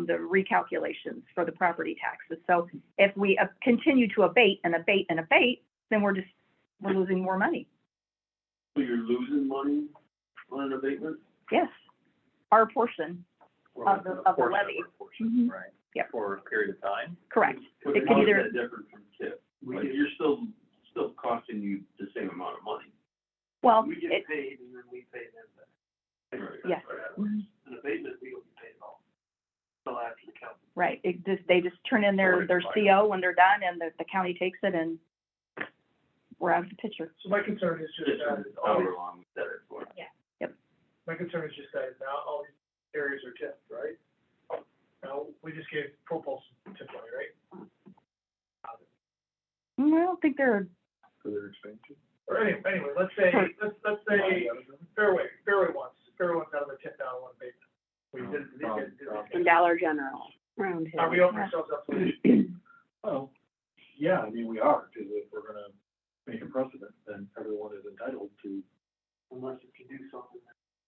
the recalculations for the property taxes. So if we continue to abate and abate and abate, then we're losing more money.
So you're losing money on an abatement?
Yes, our portion of the levy. Mhm.
Right.
Yep.
For a period of time?
Correct.
But
It could
how is
either-
that different from TIF? Like, you're still costing you the same amount of money.
Well,
We get
it,
paid and then we pay them back.
Right.
yes, mhm,
An abatement, we don't get paid at all. Until after the count.
right. They just turn in their CO when they're done, and the county takes it, and we're out of the picture.
So my concern is just
Just
that, all
however
these,
long we set it for.
my concern is just that now all these areas are tipped, right? Now, we just gave Propulse tip money, right?
I don't think they're,
For their expansion.
Or anyway, let's say Fairway wants out of the tip down one abatement. We did it.
And Dollar General, Round Hill.
Are we opening ourselves up to it?
Well, yeah, I mean, we are, because if we're gonna make a precedent, then everyone is entitled to.
Unless if you do something,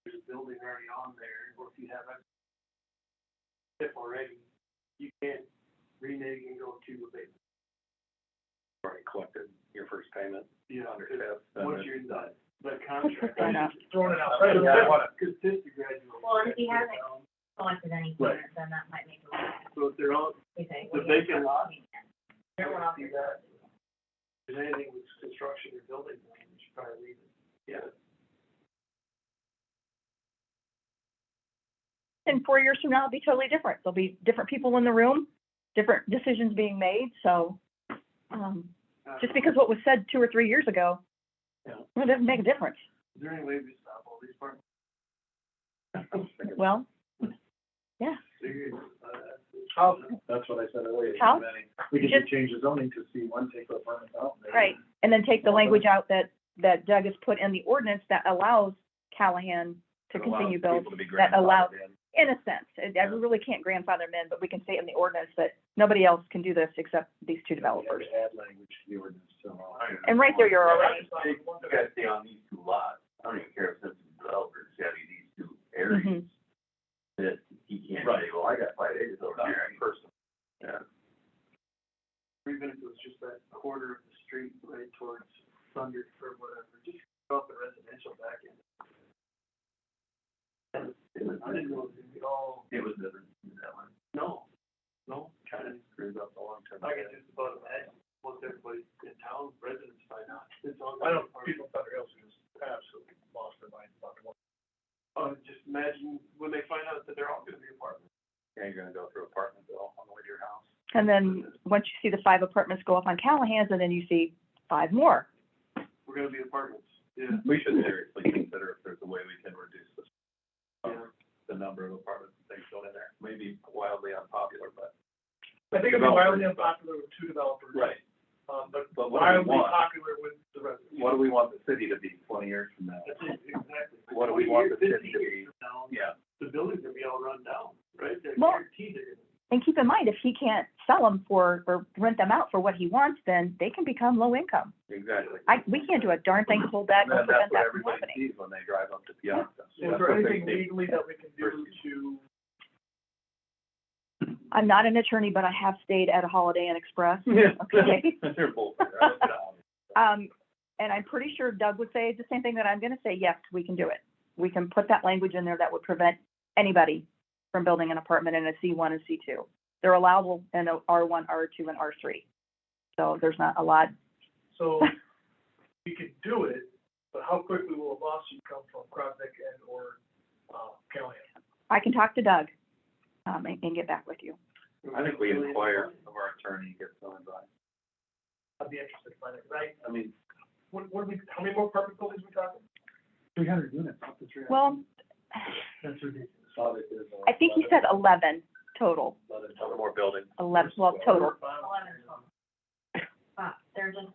there's a building already on there, or if you have a tip already, you can't renege and go to abatement.
Already collected your first payment.
Yeah,
Under TIF, then
once
it-
you're done, the
Let's
contract.
put that up.
Throwing it out.
Yeah.
Because TIF to graduate.
Well, and if he hasn't collected any
Right.
payments, then that might make a
So if they're on,
we say.
The
well, you have
vacant
to-
lot?
Everyone else
see
is-
that. If there's anything with construction or building, then you should probably leave it. Yeah.
in 4 years from now, it'll be totally different. There'll be different people in the room, different decisions being made, so, just because what was said 2 or 3 years ago,
Yeah.
well, it doesn't make a difference.
Is there any way we stop all these parts?
Well, yeah.
That's what I said earlier.
How?
We could
Just-
just change the zoning to C1, take the apartments out. and then-
Right, and then take the language out that Doug has put in the ordinance that allows Callahan to continue build, that allows, in a sense. I really can't grandfather them in, but we can say in the ordinance that nobody else can do this except these two developers.
Add language to the ordinance, so.
And right there, you're already,
You gotta stay on these two lots, I don't even care if it's developers, you have these two areas
Mhm.
that he can't say, well, I got 5 acres over here, I personally. Yeah.
Even if it was just that quarter of the street right towards Thunder or whatever, just go up in residential back in. I didn't know it would be all,
It was never that one.
no,
Kind of screws up the long term.
I can just about imagine, most everybody in town, residents by now, it's all.
I know people in Thunder Hills who just absolutely lost their minds about the one.
Just imagine when they find out that they're all gonna be apartments.
Yeah, you're gonna go through apartment bill on the way to your house.
and then once you see the 5 apartments go up on Callahan's, and then you see 5 more.
We're gonna be apartments, yeah.
We should seriously consider if there's a way we can reduce this,
Yeah.
the number of apartments and things going in there. Maybe wildly unpopular, but.
I think it'd be wildly unpopular with two developers.
Right.
But
But what do we
wildly
want?
popular with the residents.
What do we want the city to be 20 years from now?
That's it, exactly.
What do we want the
50
city to be?
years from now,
Yeah.
the buildings will be all run down, right? They're
Well-
guaranteed they're gonna.
And keep in mind, if he can't sell them for, or rent them out for what he wants, then they can become low income.
Exactly.
We can't do a darn thing to hold that,
And
or
then
prevent
that's what
that from
everybody
happening.
sees when they drive up to Piazza. So
Is
that's
there
what they
anything
think.
legally that we can do to,
I'm not an attorney, but I have stayed at a Holiday Inn Express.
Yeah.
Okay.
They're both there.
And I'm pretty sure Doug would say the same thing that I'm gonna say, yes, we can do it. We can put that language in there that would prevent anybody from building an apartment in a C1 and C2. They're allowable in a R1, R2, and R3. So there's not a lot.
so we could do it, but how quickly will a lawsuit come from Crosnick and or, Callahan?
I can talk to Doug, and get back with you.
I think we inquire of our attorney, get some advice.
I'd be interested in finding, right?
I mean,
What are we, how many more apartment buildings we talking?
300 units, up to 300.
Well,
That's ridiculous.
I think he said 11 total,
11 more buildings.
11, well, total.
11 or 12. They're just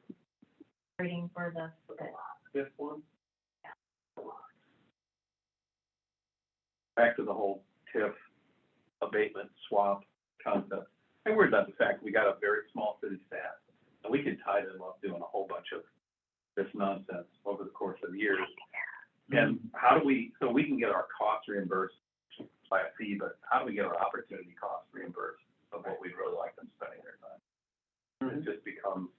waiting for the split.
This one?
Back to the whole TIF abatement swap concept. And we're about the fact we got a very small city staff, and we could tie them up doing a whole bunch of this nonsense over the course of years. And how do we, so we can get our costs reimbursed by a fee, but how do we get our opportunity costs reimbursed of what we'd really like them spending their time? It just becomes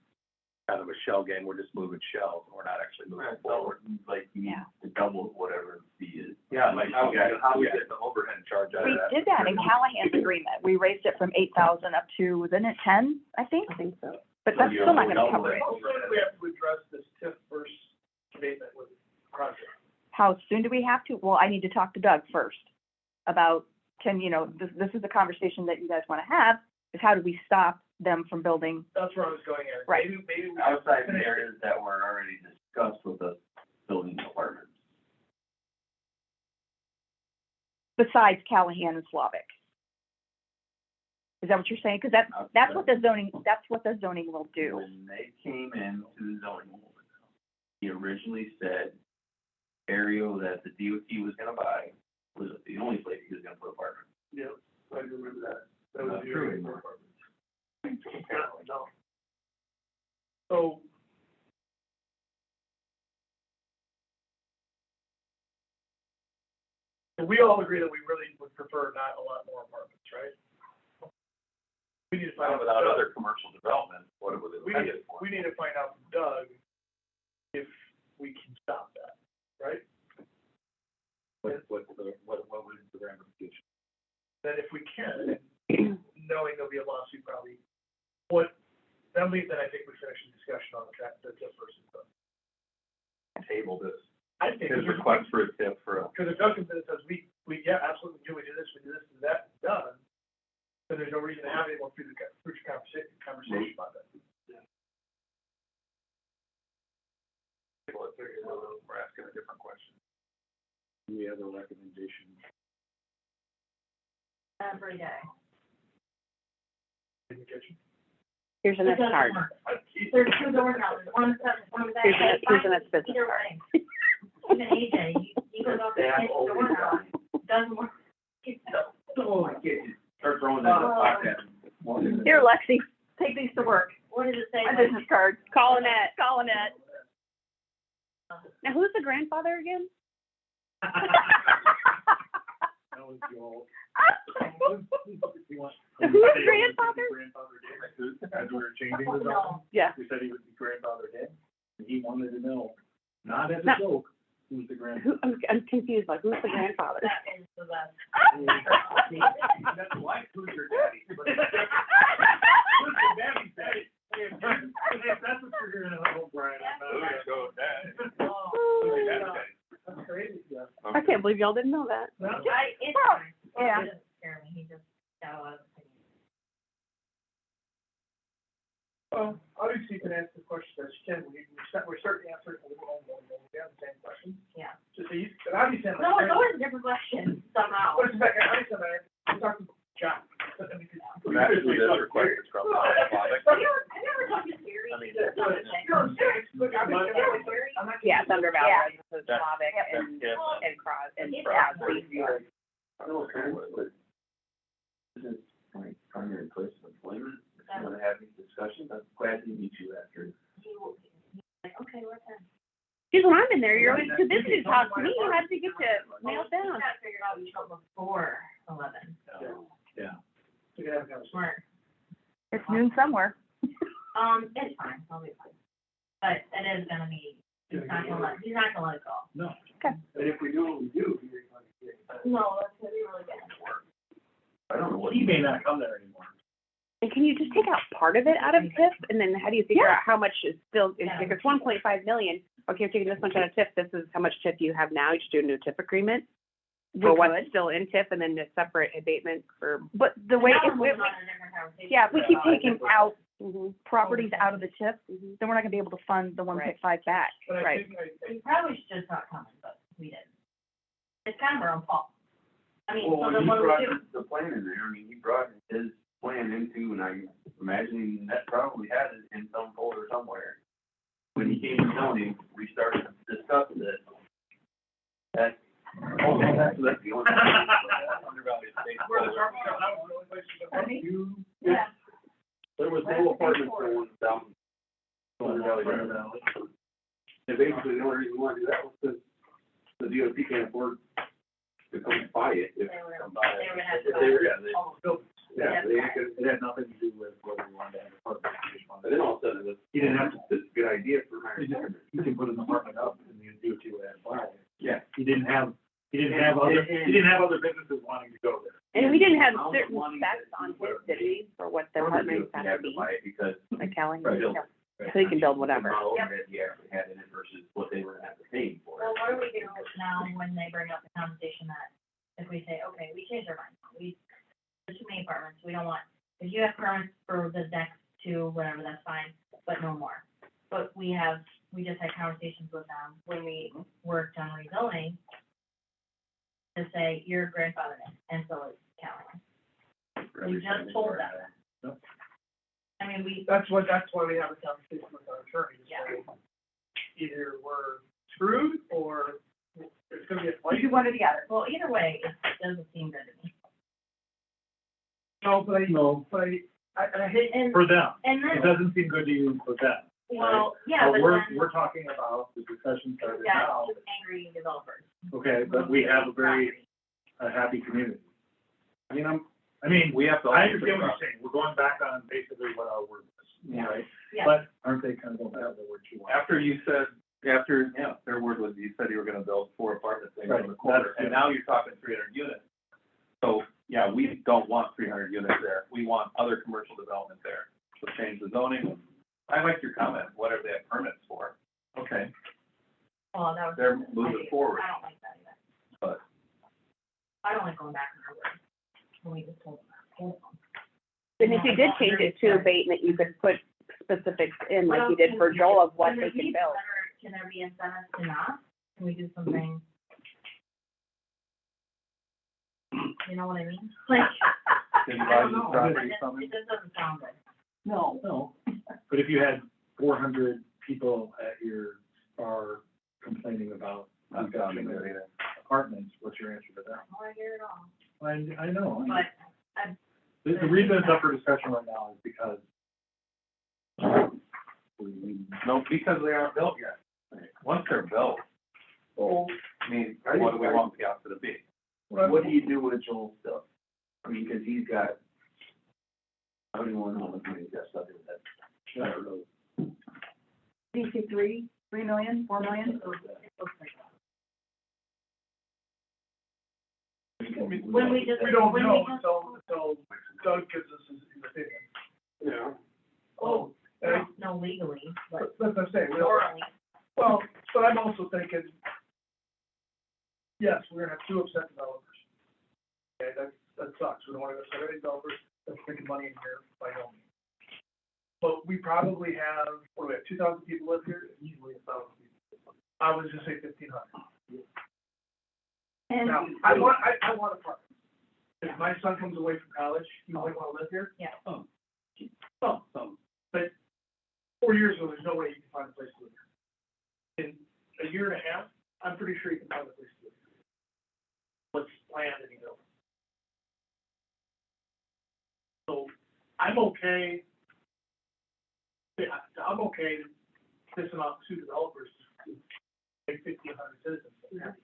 kind of a shell game, we're just moving shells, and we're not actually moving forward.
Like, you need
Yeah.
to double whatever the fee is.
Yeah, like, how do we get the overhead charge out of
We
that?
did that in Callahan's agreement. We raised it from 8,000 up to, wasn't it 10, I think?
I think so.
But
So
that's
you're
still not gonna
double
cover
it.
it.
How soon do we have to address this TIF versus abatement with Crosnick?
How soon do we have to? Well, I need to talk to Doug first about, this is the conversation that you guys wanna have, is how do we stop them from building?
That's where I was going at.
Right.
Maybe we.
Outside the areas that were already discussed with the building department.
Besides Callahan and Slavic. Is that what you're saying? Because that's what the zoning will do.
When they came into the zoning board, he originally said area that the DOT was gonna buy was the only place he was gonna put apartments.
Yep, I remember that. That was
Not
the
true
area
anymore.
for apartments.
Apparently, no. So. We all agree that we really would prefer not a lot more apartments, right? We need to find out.
Without other commercial development, what would it
We
be
need,
for?
we need to find out from Doug if we can stop that, right?
What would the ramification?
That if we can, knowing there'll be a lawsuit probably, then I think we finish the discussion on the TIF versus the.
Table this,
I think.
his request for a tip for a.
Because if Doug comes in and says, yeah, absolutely, we do this, and that, done, then there's no reason to have any more future conversation about that.
We're asking a different question.
Do we have a recommendation?
Every day.
In the kitchen.
Here's an
It doesn't
card.
work. There's two doors now, there's one that,
Here's an business
either
card.
way. Even AJ, he goes out the kitchen door now, doesn't work.
Oh, my kid, start throwing that pot at him.
Here, Lexi, take these to work.
What does it say?
My business card.
Calling it.
Calling it.
Now, who's the grandfather again?
That was Joel. He wants-
Who's grandfather?
Grandfather Dick, as we were changing the zone,
No,
Yeah.
we said he would be grandfather Dick, and he wanted to know, not as a
No.
joke, who's the grandfather.
I'm confused, like, who's the grandfather?
that is the best.
That's why, who's your daddy? But-
Who's the daddy's daddy? If that's what you're hearing, I hope Brian, I'm not.
Who's your daddy?
Oh,
Who's your daddy?
That's crazy, yeah.
I can't believe y'all didn't know that.
it's fine.
Yeah.
It doesn't scare me, he just got a lot of opinions.
Well, obviously you can answer the question that you can, we're starting to answer it, we have the same question.
Yeah.
Just so you, but obviously. I'm
No,
like,
it's always a different question somehow.
But it's like, obviously, I'm talking to John.
That actually does require it's from Slavic.
I never talked to Siri.
I mean,
That's not a thing.
I'm not.
Yeah, Thunder Valley,
Yeah.
residents, Slavic, and,
Yeah.
and
It's
Crosby.
No, okay, but this is my primary place of employment. If you wanna have these discussions, I'm glad to meet you after.
Like, okay, what's that?
Geez, when I'm in there, you're always too busy to talk to me, you have to get to nail it
We
down.
gotta figure out we show up before 11.
Yeah.
We can have a conversation.
Smart.
It's noon somewhere.
It's fine, I'll be fine. But it is gonna be, he's not gonna let it go.
No.
And if we do what we do, you're going to get it.
No, that's gonna be really good.
I don't know what.
He may not come there anymore.
And can you just take out part of it out of TIF, and then how do you figure out how much is still, if it's 1.5 million, okay, you're taking this much out of TIF, this is how much TIF you have now, you just do a new TIF agreement? For
We
what's
could.
still in TIF, and then a separate abatement for.
But the way,
Now
if
we're
we,
moving on to a different conversation.
yeah, if we keep taking out
Mhm.
properties out of the TIF,
Mhm.
then we're not gonna be able to fund the 1.5 back.
But I
Right.
think,
We probably should just not comment, but we didn't. It's kind of our own fault. I mean,
Well,
so
when
then
he
what do
brought
we do?
the plan in there, I mean, he brought his plan into, and I'm imagining that probably had it in some folder somewhere. When he came to zoning, we started discussing it. That's the only thing. Undervalued space.
Yeah.
There was no apartments going down Thunder Valley Road. And basically, the only reason we want to do that was because the DOT can't afford to come buy it if
They were-
come buy it.
they were gonna have to
If they were- yeah, they-
Almost.
Yeah, it had nothing to do with whether we wanted to have a apartment. We just
But
wanted
then
to-
all of a sudden, it was,
He didn't have to,
this is a good idea for my
he
retirement.
can put an apartment up and the DOT would have to buy it.
Yeah.
He didn't have other businesses wanting to go there.
And we didn't have
Amount of
certain
money
specs
that
on
you
his,
put
did we, for what the
Or the
apartments
DOT
had
had
to
to
be,
buy it because.
like Callie?
Right.
No. So you can build whatever.
The amount that you actually had in it versus what they were gonna have to pay for
Well,
it.
what do we do now when they bring up the conversation that if we say, okay, we changed our mind, there's too many apartments, we don't want, if you have permits for the next two, whatever, that's fine, but no more. But we just had conversations with them when we worked on rezoning to say, you're grandfathered in, and so is Callie. We just told them that. I mean,
That's why we have a conversation with our attorney, to
Yeah.
say, either we're screwed, or it's gonna be a
You
fight.
do one or the other.
well, either way, it doesn't seem good to me.
No, but I hate,
And,
For them,
and
it
then,
doesn't seem good to you for them.
well, yeah, but
We're,
then
we're talking about the discussion
we've
started
got
now,
two angry developers.
okay, but we have a happy community.
We have to.
I understand what you're saying, we're going back on basically what our word was, right?
Yeah.
But aren't they kind of going back to the word you want?
After you said, their word was, you said you were gonna build 4 apartments in
Right.
the corner,
That's-
and now you're talking 300 units. So, yeah, we don't want 300 units there, we want other commercial development there, so change the zoning. I like your comment, whatever they have permits for, okay,
Well, that was.
they're moving forward,
I don't like that either.
but.
I don't like going back on our word. When we just told them.
And if you did change it to abatement, you could put specifics in, like you did for Joel, of what they can build.
Can there be incentives to not? Can we do something? You know what I mean? Like,
Did
I
you buy
don't
this
know,
property
it
from me?
just doesn't sound good.
No. But if you had 400 people at your bar complaining about
Not sounding good either.
apartments, what's your answer to that?
Oh, I hear it all.
I know,
But
reason it's up for discussion right now is because
No, because they aren't built yet. Once they're built,
Oh,
I mean, what do we want the outfit to be?
What do you do with Joel's stuff? I mean, cause he's got, I don't even wanna know how much money he's got stuff in that. I don't know.
DC 3 million, 4 million?
When we just,
we don't
when
know
we just,
until Doug gives us his opinion.
Yeah.
oh,
And
no, legally, but
that's what I'm saying, we don't,
morally,
well, but I'm also thinking, yes, we're gonna have two upset developers. Okay, that sucks, we don't wanna upset any developers that's making money in here by no means. But we probably have, what do we have, 2,000 people live here, easily 1,000 people. I was just say 1,500.
And
Now, I want apartments. If my son comes away from college, you might wanna live here?
yeah.
Some, but 4 years ago, there's no way you can find a place to live here. In a year and a half, I'm pretty sure you can find a place to live here. What's planned and built. So, I'm okay pissing off two developers to make 1,500 citizens.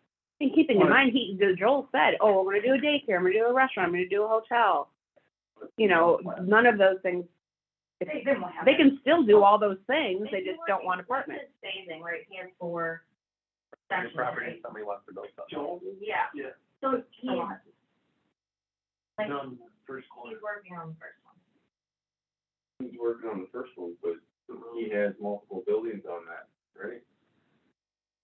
And keeping in mind, Joel said, oh, we're gonna do a daycare, I'm gonna do a restaurant, I'm gonna do a hotel. You know, none of those things,
they won't have
they can still do all those things, they just don't want apartments.
It's phasing, right, he has 4
Your
sections,
property,
right?
somebody wants to build something.
Joel?
Yeah,
Yeah.
so he's, like,
Done first corner.
he's working on the first one.
He's working on the first one, but he has multiple buildings on that, right?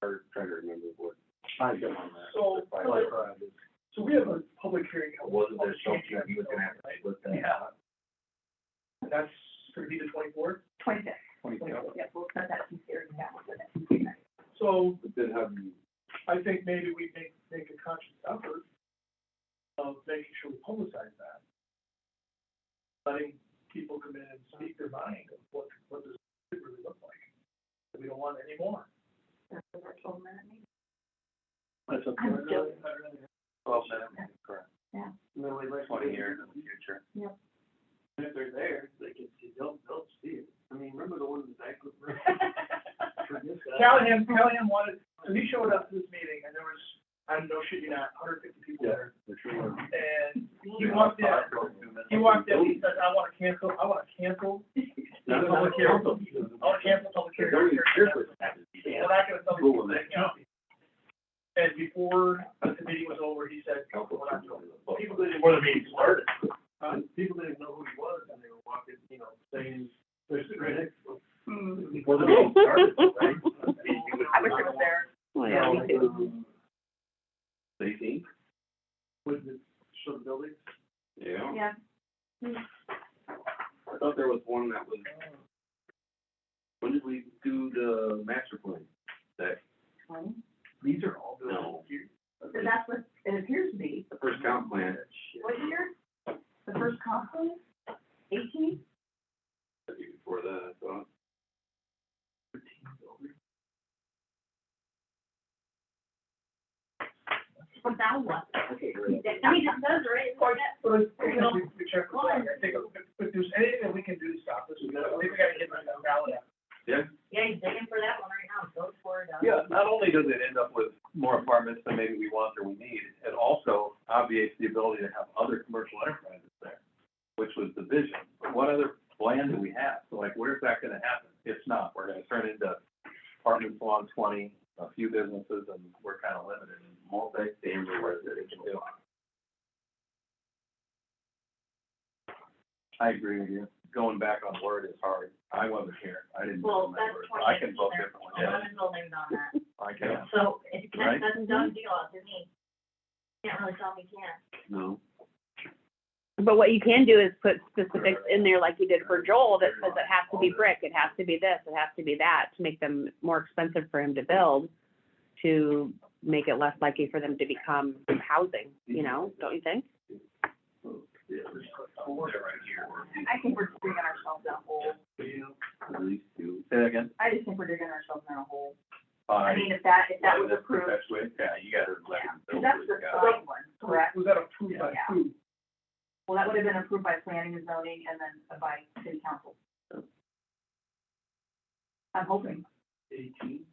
Or trying to remember what.
I get on that.
So we have a public hearing.
Wasn't there something that he was gonna have to split that?
Yeah. That's gonna be the 24th.
25th. Yeah, we'll start that from here down with it.
So
But then how do you,
I think maybe we make a conscious effort of making sure we publicize that. Letting people come in and speak their mind of what does it really look like. We don't want any more.
That's what we're told, man.
That's up
I'm still-
12 minutes, correct.
Yeah.
20 years in the future.
If they're there, they can see, they'll see it. I mean, remember the one in the back of the room? Callahan wanted, so he showed up to this meeting and there was, I don't know, shit you not, 150 people there. And he walked in, he said, I wanna cancel the public hearing. I wanna cancel public hearing. We're not gonna tell people that, you know. And before the meeting was over, he said, we're not doing it. People didn't,
Before the meeting started.
people didn't know who he was and they were walking, you know, saying, there's the critics.
Before the meeting started, right?
I wish I was there.
Well, yeah, me too.
18?
With the, show the buildings.
Yeah.
Yeah.
I thought there was one that was, when did we do the master plan? That,
These are all buildings.
no,
So that's what it appears to be.
the first comp plan,
What year? The first conference? 18?
before that, I thought.
But now what?
Okay,
He just does, right, for that,
But we check with that. I think if there's anything that we can do to stop this, we gotta get rid of that ballot.
Yeah.
yeah, he's digging for that one right now, go for it.
Yeah, not only does it end up with more apartments than maybe we want or we need, it also obviates the ability to have other commercial enterprises there, which was the vision. But what other land do we have? So like, where's that gonna happen? It's not. We're gonna turn into apartments along 20, a few businesses, and we're kind of limited in multi-family residential. I agree with you. Going back on Word is hard. I wasn't here. I didn't
Well,
know that
that's
word.
20,
I can vote
there's
differently.
11 buildings on that,
I can.
so it's,
Right.
that's a done deal, to me. Can't really tell me can't.
No.
But what you can do is put specifics in there like you did for Joel that says it has to be brick, it has to be this, it has to be that, to make them more expensive for him to build, to make it less likely for them to become housing, you know, don't you think?
I think we're digging ourselves in a hole.
At least two.
Say that again?
I just think we're digging ourselves in a hole.
I
I mean, if that was approved,
Yeah, you gotta let
yeah,
them
because
build
that's
what
the
you got.
side one, correct?
Was that approved by
Yeah.
who?
Well, that would have been approved by planning and zoning and then by city council. I'm hoping.
18.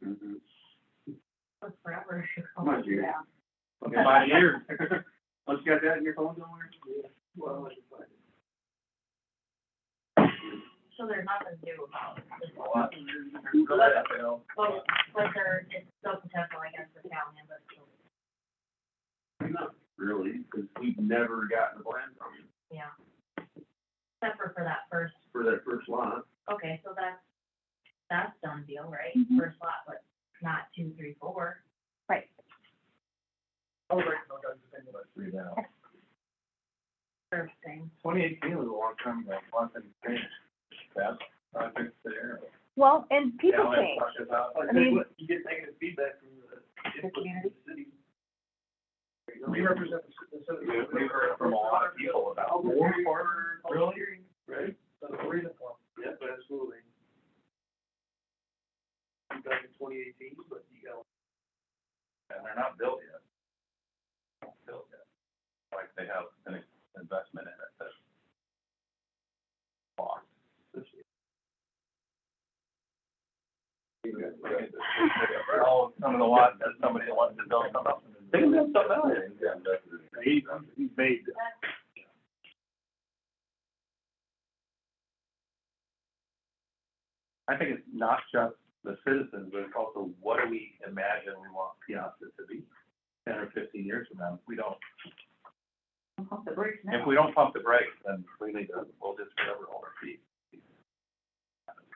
Mhm.
That's forever.
Come on, Jerry.
Yeah.
Okay, 5 years. Once you got that in your phone somewhere?
Well, I can find it.
So there's nothing new about this.
Well,
But there, it's still potential, I guess, for county, but it's still,
Not really, because we've never gotten a plan from you
yeah. Except for that first,
for that first lot.
okay, so that's done deal, right?
Mhm.
First lot, but not 2, 3, 4.
Right.
Oh, right, no, that's the thing about
Read that.
First thing.
2018 was a long time ago, once and finished. That project there.
Well, and people
Yeah,
change.
let's talk about-
I mean-
You get negative feedback from the
community.
city. We represent the city.
We've heard from a lot of people about.
Really? Right? That's a reason for it. Yep, absolutely. Back in 2018, but you got.
And they're not built yet. Not built yet. Like they have an investment in it that's lost. Oh, some of the lots, that somebody that wants to build something else. They can build something else.
He's made,
I think it's not just the citizens, but it's also what do we imagine we want Piasta to be 10 or 15 years from now? If we don't,
Pump the brakes
if
now.
we don't pump the brakes, then we need to, we'll just forever hold our feet.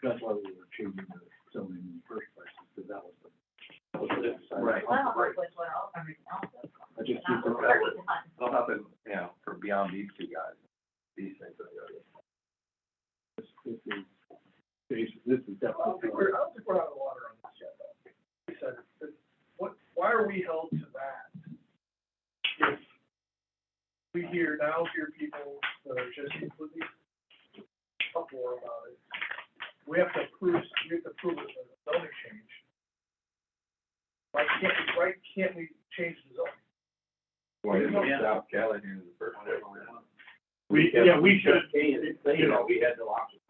that's why we were changing the zoning in the first place, because that was the.
Right.
Well, with what else, everything else is.
I just
Not
keep it
what we're done.
There's nothing, you know, for beyond these two guys, these things are good.
this is
I don't think
definitely.
we're out of the water on this yet, though. We said, why are we held to that? If we hear people that are just completely uproar about it, we have to approve it as a zoning change. Why can't we change the zoning?
Well,
Yeah.
South Callahan is the first one.
We should,
You know, we had no option.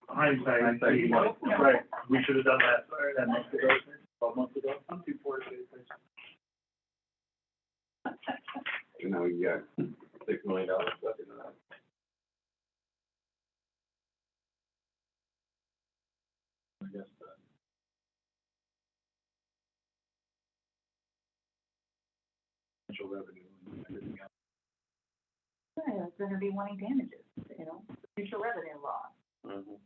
hindsight,
Yeah.
right, we should have done that 10 months ago, 12 months ago.
I'm too poor to say this.
You know, you got $6 million stuck into that.
I guess, potential revenue and everything else.
Yeah, they're gonna be wanting damages, future revenue loss.
Mhm.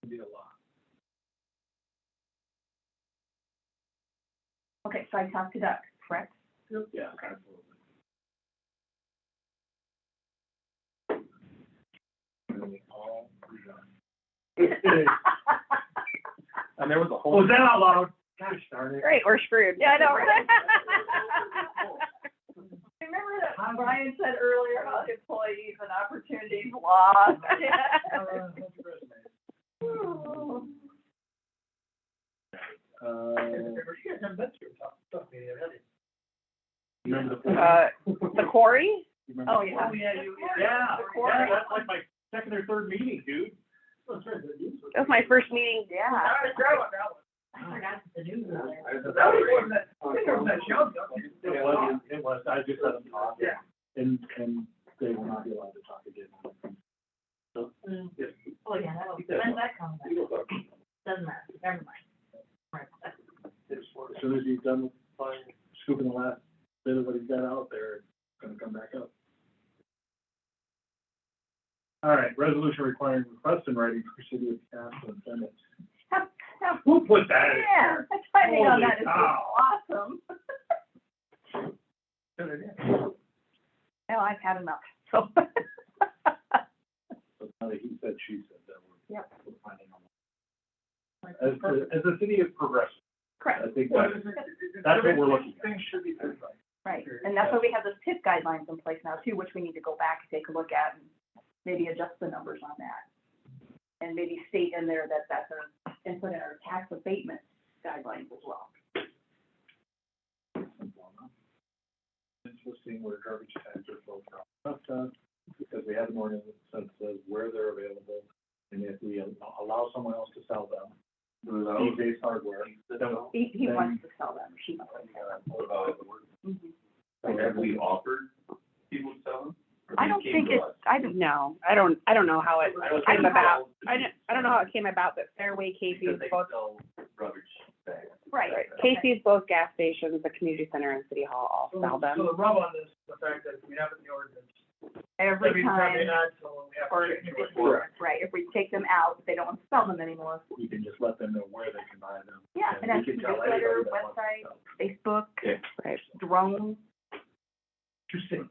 It'd be a lot.
Okay, so I talked to Doug, correct?
Yeah, absolutely. All redone.
And there was a
Oh,
whole.
is that out loud? Gosh darn it.
Great, we're screwed.
Yeah, I know, right? Remember that Brian said earlier about employees and opportunities lost?
You guys haven't been through a tough meeting, have you?
Remember the.
The quarry?
Remember
Oh,
the-
yeah.
Yeah,
The quarry.
that's like my second or third meeting, dude.
That was my first meeting.
Yeah.
I forgot about that one.
I forgot that the news was there.
That was one that, I think it was that show.
It was, I just let them talk.
Yeah.
And they will not be allowed to talk again.
Oh, yeah, that'll, when's that coming back? Doesn't matter, never mind. Right, that's-
As soon as he's done with scooping the last bit of what he's got out there, it's gonna come back up. All right, resolution requiring request in writing for city of council and senate. Who put that in?
Yeah, that's timing on that is
Holy cow.
awesome.
Good idea.
Well, I've had enough, so.
So now that he said, she said that we're.
Yep.
We're finding out. As the city is progressing,
Correct,
I think that's what we're looking at.
Things should be fixed.
right, and that's why we have those TIP guidelines in place now too, which we need to go back and take a look at and maybe adjust the numbers on that. And maybe state in there that that's our, and put in our tax abatement guidelines as well.
It's listing
of those.
Base hardware.
He wants to sell them, she wants to sell them.
What about,
Mhm.
have we offered people to sell them? Or
I
they
don't
came
think
to
it's,
us?
I don't know. I don't know how it
I don't
came
think
about.
so.
I don't know how it came about, but Fairway, Casey's,
Because they
both,
sell rubbish bags.
Right.
Casey's, both gas stations, the community center and city hall all sell
So
them.
the rub on this, is the fact that if we have it in the ordinance,
Every time,
they add someone, we have
or,
to change it.
Correct.
right, if we take them out, they don't want to sell them anymore.
We can just let them know where they can buy them.
Yeah, and
we
that's
can tell
newsletter,
everybody that wants to
website,
sell.
Facebook,
Yeah.
Right.
drones.
Interesting.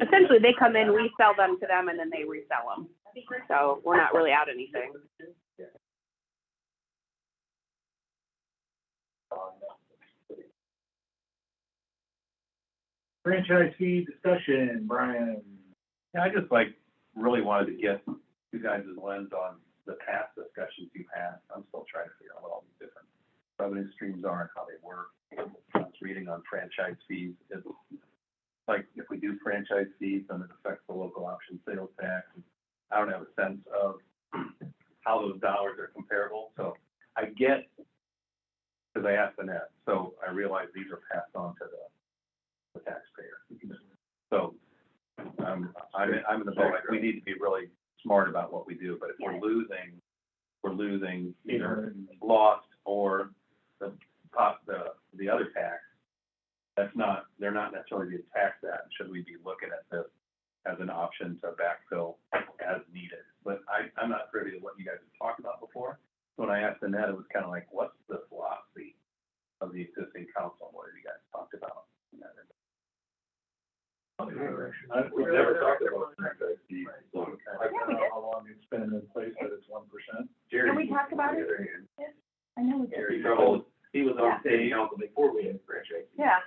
Essentially, they come in, we sell them to them, and then they resell them. So we're not really out anything.
Franchise fee discussion, Brian.
Yeah, I just really wanted to get you guys' lens on the past discussions you've had. I'm still trying to figure out what all these different revenue streams are and how they work. I was reading on franchise fees. It's like, if we do franchise fees, then it affects the local option sales tax. I don't have a sense of how those dollars are comparable, so I get, because I asked Annette, so I realize these are passed on to the taxpayer. So, I'm in the boat, like, we need to be really smart about what we do, but if we're losing either lost or the other tax, they're not necessarily being taxed at. Should we be looking at this as an option to backfill as needed? But I'm not privy to what you guys have talked about before. When I asked Annette, it was kind of like, what's the philosophy of the existing council? What have you guys talked about?
We've never talked about franchise fees. I don't know how long it's been in place, but it's 1%.
Can we talk about it? I know we did.
Jerry Trouble, he was on city council before we had franchise.
Yeah.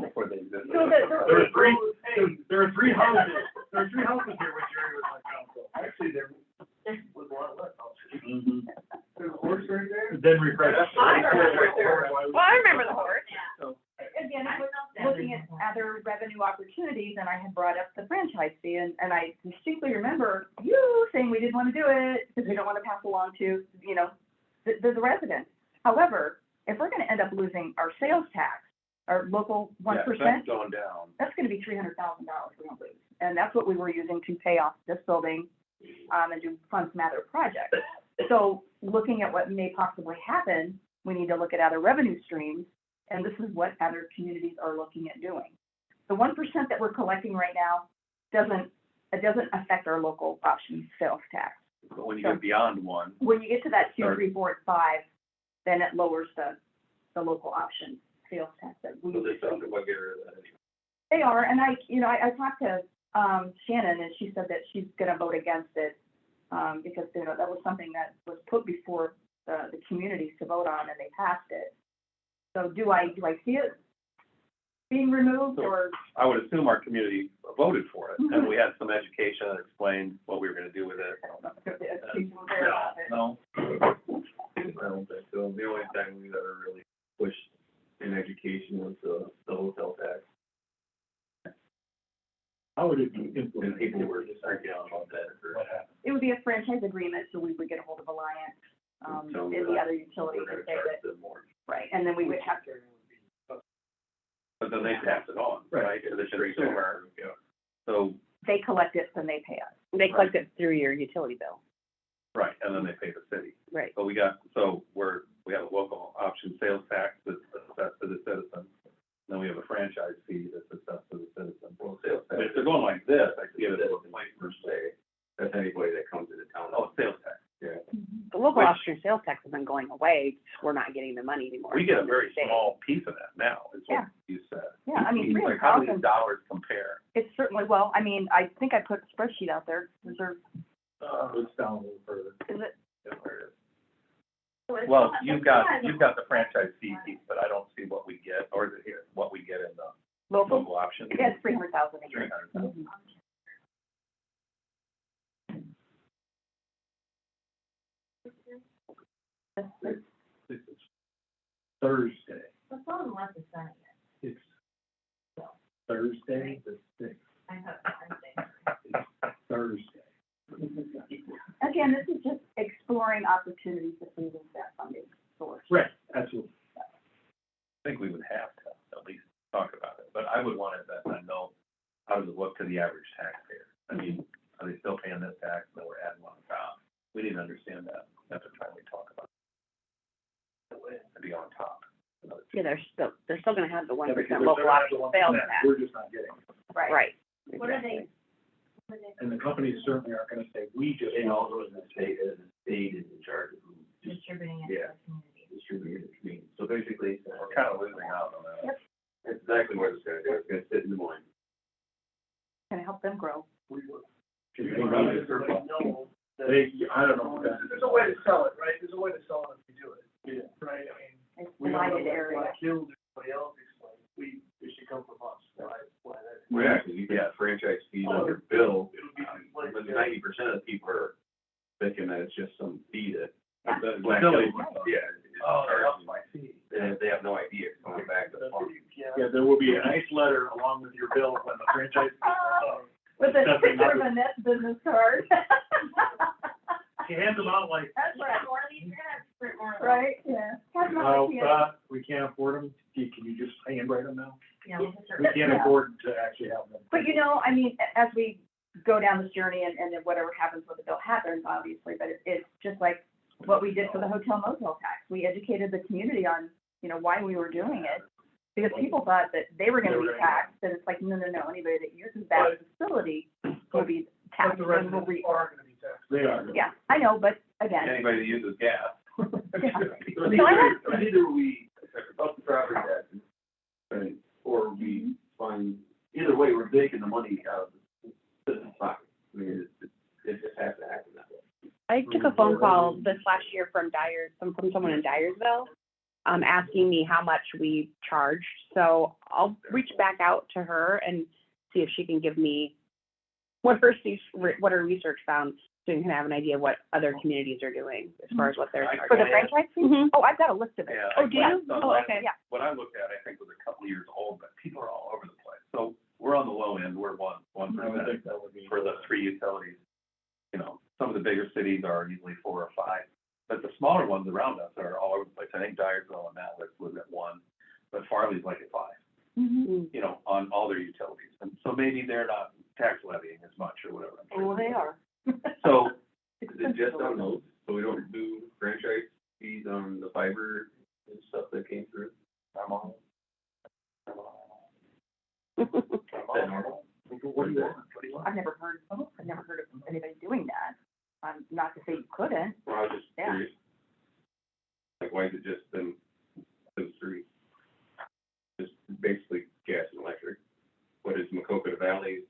Before they existed.
So
There are three houses, here when Jerry was on council.
Actually, there was a lot less.
Mm-hmm.
There's a horse right there.
Then refresh.
Well, I remember the horse.
Again, I was looking at other revenue opportunities, and I had brought up the franchise fee, and I distinctly remember you saying we didn't want to do it because we don't want to pass along to, the residents. However, if we're gonna end up losing our sales tax, our local 1%,
Yeah, that's going down.
that's gonna be $300,000 we're gonna lose. And that's what we were using to pay off this building, and do fund some other projects. So looking at what may possibly happen, we need to look at other revenue streams, and this is what other communities are looking at doing. The 1% that we're collecting right now doesn't affect our local option sales tax.
But when you get beyond one,
When you get to that 2, 3, 4, and 5, then it lowers the local option sales tax that we.
So they talked about getting rid of that anyway.
They are, and I talked to, Shannon, and she said that she's gonna vote against it, because, that was something that was put before the communities to vote on, and they passed it. So do I see it being removed, or?
I would assume our community voted for it, and we had some education that explained what we were gonna do with it. No,
I don't think so. The only time we've ever really pushed in education was the hotel tax.
How would it be
And
implemented?
people were just arguing about that for.
What happened?
It would be a franchise agreement, so we would get a hold of Alliance, and the other utilities
We're
and
gonna
say
charge
that,
them more.
right, and then we would have to,
but then they pass it on, right, to the consumer. So,
they collect it, then they pay us.
They collect it through your utility bill.
right, and then they pay the city.
Right.
But we have a local option sales tax that's assessed to the citizen. Then we have a franchise fee that's assessed to the citizen.
Well, sales
But
tax,
if they're going like this, I could give it a little
like per se, that's anybody that comes into town.
oh, sales tax.
Yeah.
The local
Which-
option sales tax has been going away. We're not getting the money anymore.
We get a very small piece of that now, is
Yeah.
what you said.
Yeah, I mean,
Like, how do these
300,000,
dollars compare?
it's certainly, well, I mean, I think I put a spreadsheet out there, is there,
It's down a little further.
is it?
Well, you've got the franchise fee piece, but I don't see what we get, or is it here, what we get in the
Local,
local option?
yeah, it's 300,000 a year.
300,000.
It's Thursday.
That's all unless it's done yet.
It's Thursday, the 6th.
I have,
It's Thursday.
Again, this is just exploring opportunities to use that funding source.
Right, absolutely.
I think we would have to at least talk about it, but I would want to then know, how does it look to the average taxpayer? I mean, are they still paying this tax, and then we're adding one on top? We need to understand that at the time we talk about it. To be on top.
Yeah, they're still gonna have the 1%
Yeah, because
local
they're
option
the
sales
ones
tax.
We're just not getting it.
Right.
What are
exactly.
And the companies certainly aren't gonna say, we just.
And also the state is in charge of
Distributing it to
Yeah.
the community?
distributing the community. So basically,
We're kind of losing out on that.
that's exactly what it's gonna do. It's gonna sit in Des Moines.
Can help them grow.
They, I don't know.
There's a way to sell it, right? There's a way to sell it if you do it.
Yeah.
Right, I mean.
It's
We don't
divided
know
area.
what killed everybody else explained. It should come from us. Why that.
Well, yeah, 'cause you get franchise fees on your bill,
It'll be like.
but 90% of the people are thinking that it's just some fee that.
Yeah.
that
Black
Kelly-
Hills.
Yeah.
Oh,
it's
that's my fee.
They have no idea it's coming back to the farm.
Yeah, there will be a nice letter along with your bill when the franchise.
With a
That's
picture of
another-
a net business card.
She hands them out like,
That's
Print more of these, you're gonna have to print more of them.
right, yeah. Have them
oh,
like you.
we can't afford them, can you just handwrite them now?
Yeah, we'll just start-
We can't afford to actually have them.
But you know, I mean, as we go down this journey and then whatever happens with the bill happens, obviously, but it's just like what we did for the hotel motel tax. We educated the community on, you know, why we were doing it. Because people thought that they were gonna be taxed, and it's like, no, anybody that uses that facility will be
But
taxed
the
and will
residents
be.
are gonna be taxed.
They are.
Yeah, I know, but again,
Anybody that uses gas.
Either we up the property taxes, right, or we find, either way, we're taking the money out of the citizen's pocket. I mean, it just has to happen that way.
I took a phone call this last year from from someone in Dyersville, asking me how much we charged. So I'll reach back out to her and see if she can give me what her research found, so you can have an idea of what other communities are doing as far as what they're charging.
for the franchise fee?
Mhm.
Oh, I've got a list of it.
Yeah.
Oh, do you?
So
Oh,
that-
okay.
Yeah.
What I looked at, I think, was a couple of years old, but people are all over the place. So we're on the low end, we're one
I would
percent
think that would be.
for the 3 utilities. You know, some of the bigger cities are usually 4 or 5, but the smaller ones around us are all over the place. I think Dyersville and that was at 1, but Farley's like at 5,
Mhm.
you know, on all their utilities. And so maybe they're not tax levying as much or whatever.
Oh, they are.
So,
Is it just on those, so we don't do franchise fees on the fiber and stuff that came through?
I'm on.
Is that normal?
What do you want?
I've never heard of anybody doing that. Not to say you couldn't.
Well, I was just
Yeah.
curious. Like, why is it just them, those three? Just basically gas and electric. What is Macocata Valley's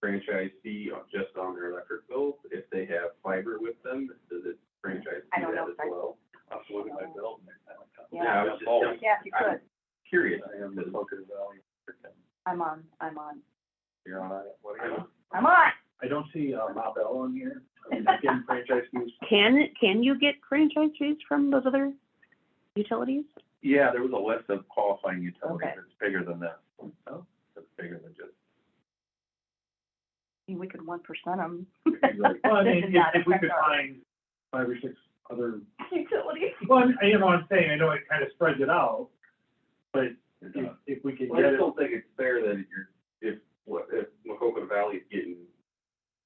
franchise fee just on their electric bills? If they have fiber with them, does it franchise
I
fee
don't
that
know,
as
sorry.
well?
I'll have to look at my bill.
Yeah, I was just,
Yeah, if you could.
curious.
I am the Macocata Valley.
I'm on.
You're on it, what are you?
I'm on.
I don't see, Rob Bell on here, I mean, getting franchise fees.
Can you get franchise fees from those other utilities?
Yeah, there was a list of qualifying utilities,
Okay.
it's bigger than this. Oh, it's bigger than just.
We could 1% them.
Well, I mean,
This is not
if we could
affect our
find 5 or 6 other,
utilities.
well, you know what I'm saying, I know it kind of spreads it out, but if we could
Well, I
get
just
it,
don't think it's fair that if Macocata Valley is getting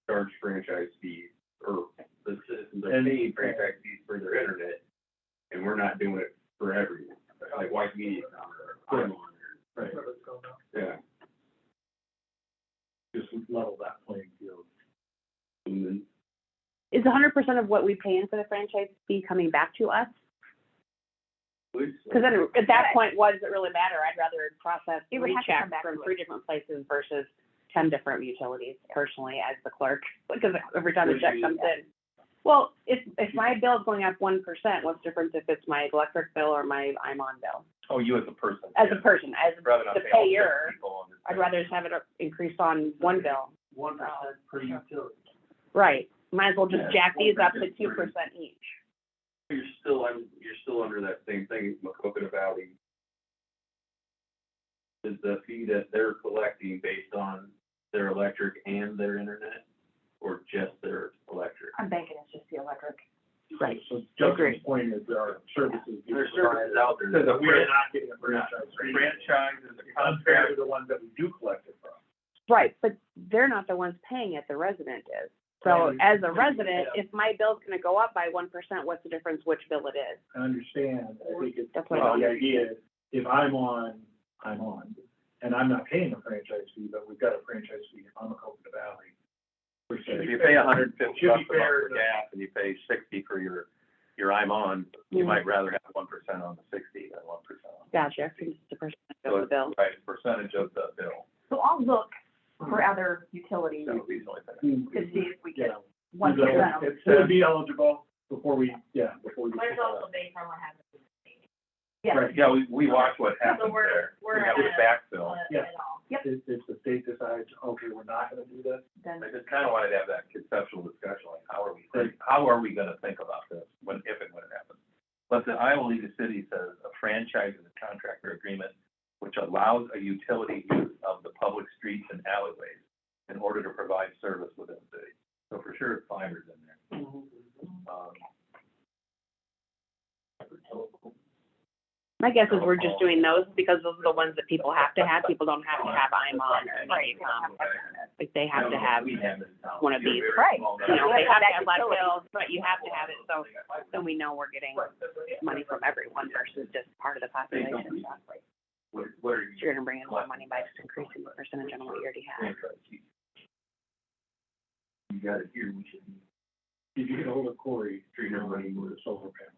charged franchise fees, or the citizens are
And-
paying franchise fees for their internet, and we're not doing it for everyone, like White Media, or I'm on
right,
there. Yeah.
just level that playing field.
And then,
Is 100% of what we pay in for the franchise fee coming back to us? Because then at that point, what does it really matter? I'd rather process
It would have to come
rechecks
back
from
to
3 different places versus 10 different utilities personally as the clerk, because every time a check comes in. Well, if my bill is going up 1%, what's the difference if it's my electric bill or my IMON bill?
Oh, you as a person.
As a person, as
Rather than
the
pay all 6
payer,
people on this
I'd
thing.
rather just have it increased on one bill.
1% per utility.
Right, might as well just
Yeah,
jack these up to
1%
2% each.
you're still under that same thing as Macocata Valley. Is the fee that they're collecting based on their electric and their internet?
or just their electric?
I'm banking it's just the electric.
Right.
So
Agree.
Justin's point is there are services. being
There's
provided
services out there.
that we are not getting a franchise fee.
Franchise is a
It's unfair
contract.
to the ones that we do collect it from.
Right, but they're not the ones paying it, the resident is. So as a resident, if my bill's gonna go up by 1%, what's the difference which bill it is?
I understand, I think it's,
That's what
well,
I
the idea is, if I'm on, and I'm not paying a franchise fee, but we've got a franchise fee on Macocata Valley. per se.
If you pay $150
Should be
a month
fair
for
to-
gas and you pay 60 for your I'm on, you might rather have 1% on the 60 than 1% on.
Gotcha, it's the percentage of the bill.
Right, percentage of the bill.
So I'll look for other utilities
That would be the only thing.
to see if we get
Yeah.
1%.
It would be eligible before we.
But it's also based on what happens in the state.
Yes.
Right.
Yeah, we watch what happens
So we're
there.
we're
We have
at
to backfill.
Yeah.
it all.
If the state decides, okay, we're not gonna do this,
Then,
I just kind of wanted to have that conceptual discussion, like how are we gonna think about this if and when it happens? But the Iowa League of Cities says a franchise is a contractor agreement which allows a utility use of the public streets and alleyways in order to provide service within the city. So for sure, fiber's in there.
My guess is we're just doing those because those are the ones that people have to have. People don't have to have I'm on or anything. Like they have to have one of these.
Right.
You know, they have to have lead bills, but you have to have it, so then we know we're getting money from everyone versus just part of the population.
What are
So
you?
you're gonna bring in more money by just increasing the percentage on what you already have.
You got it here, we should be.
did you get ahold of Corey, treat everybody with the solar panels?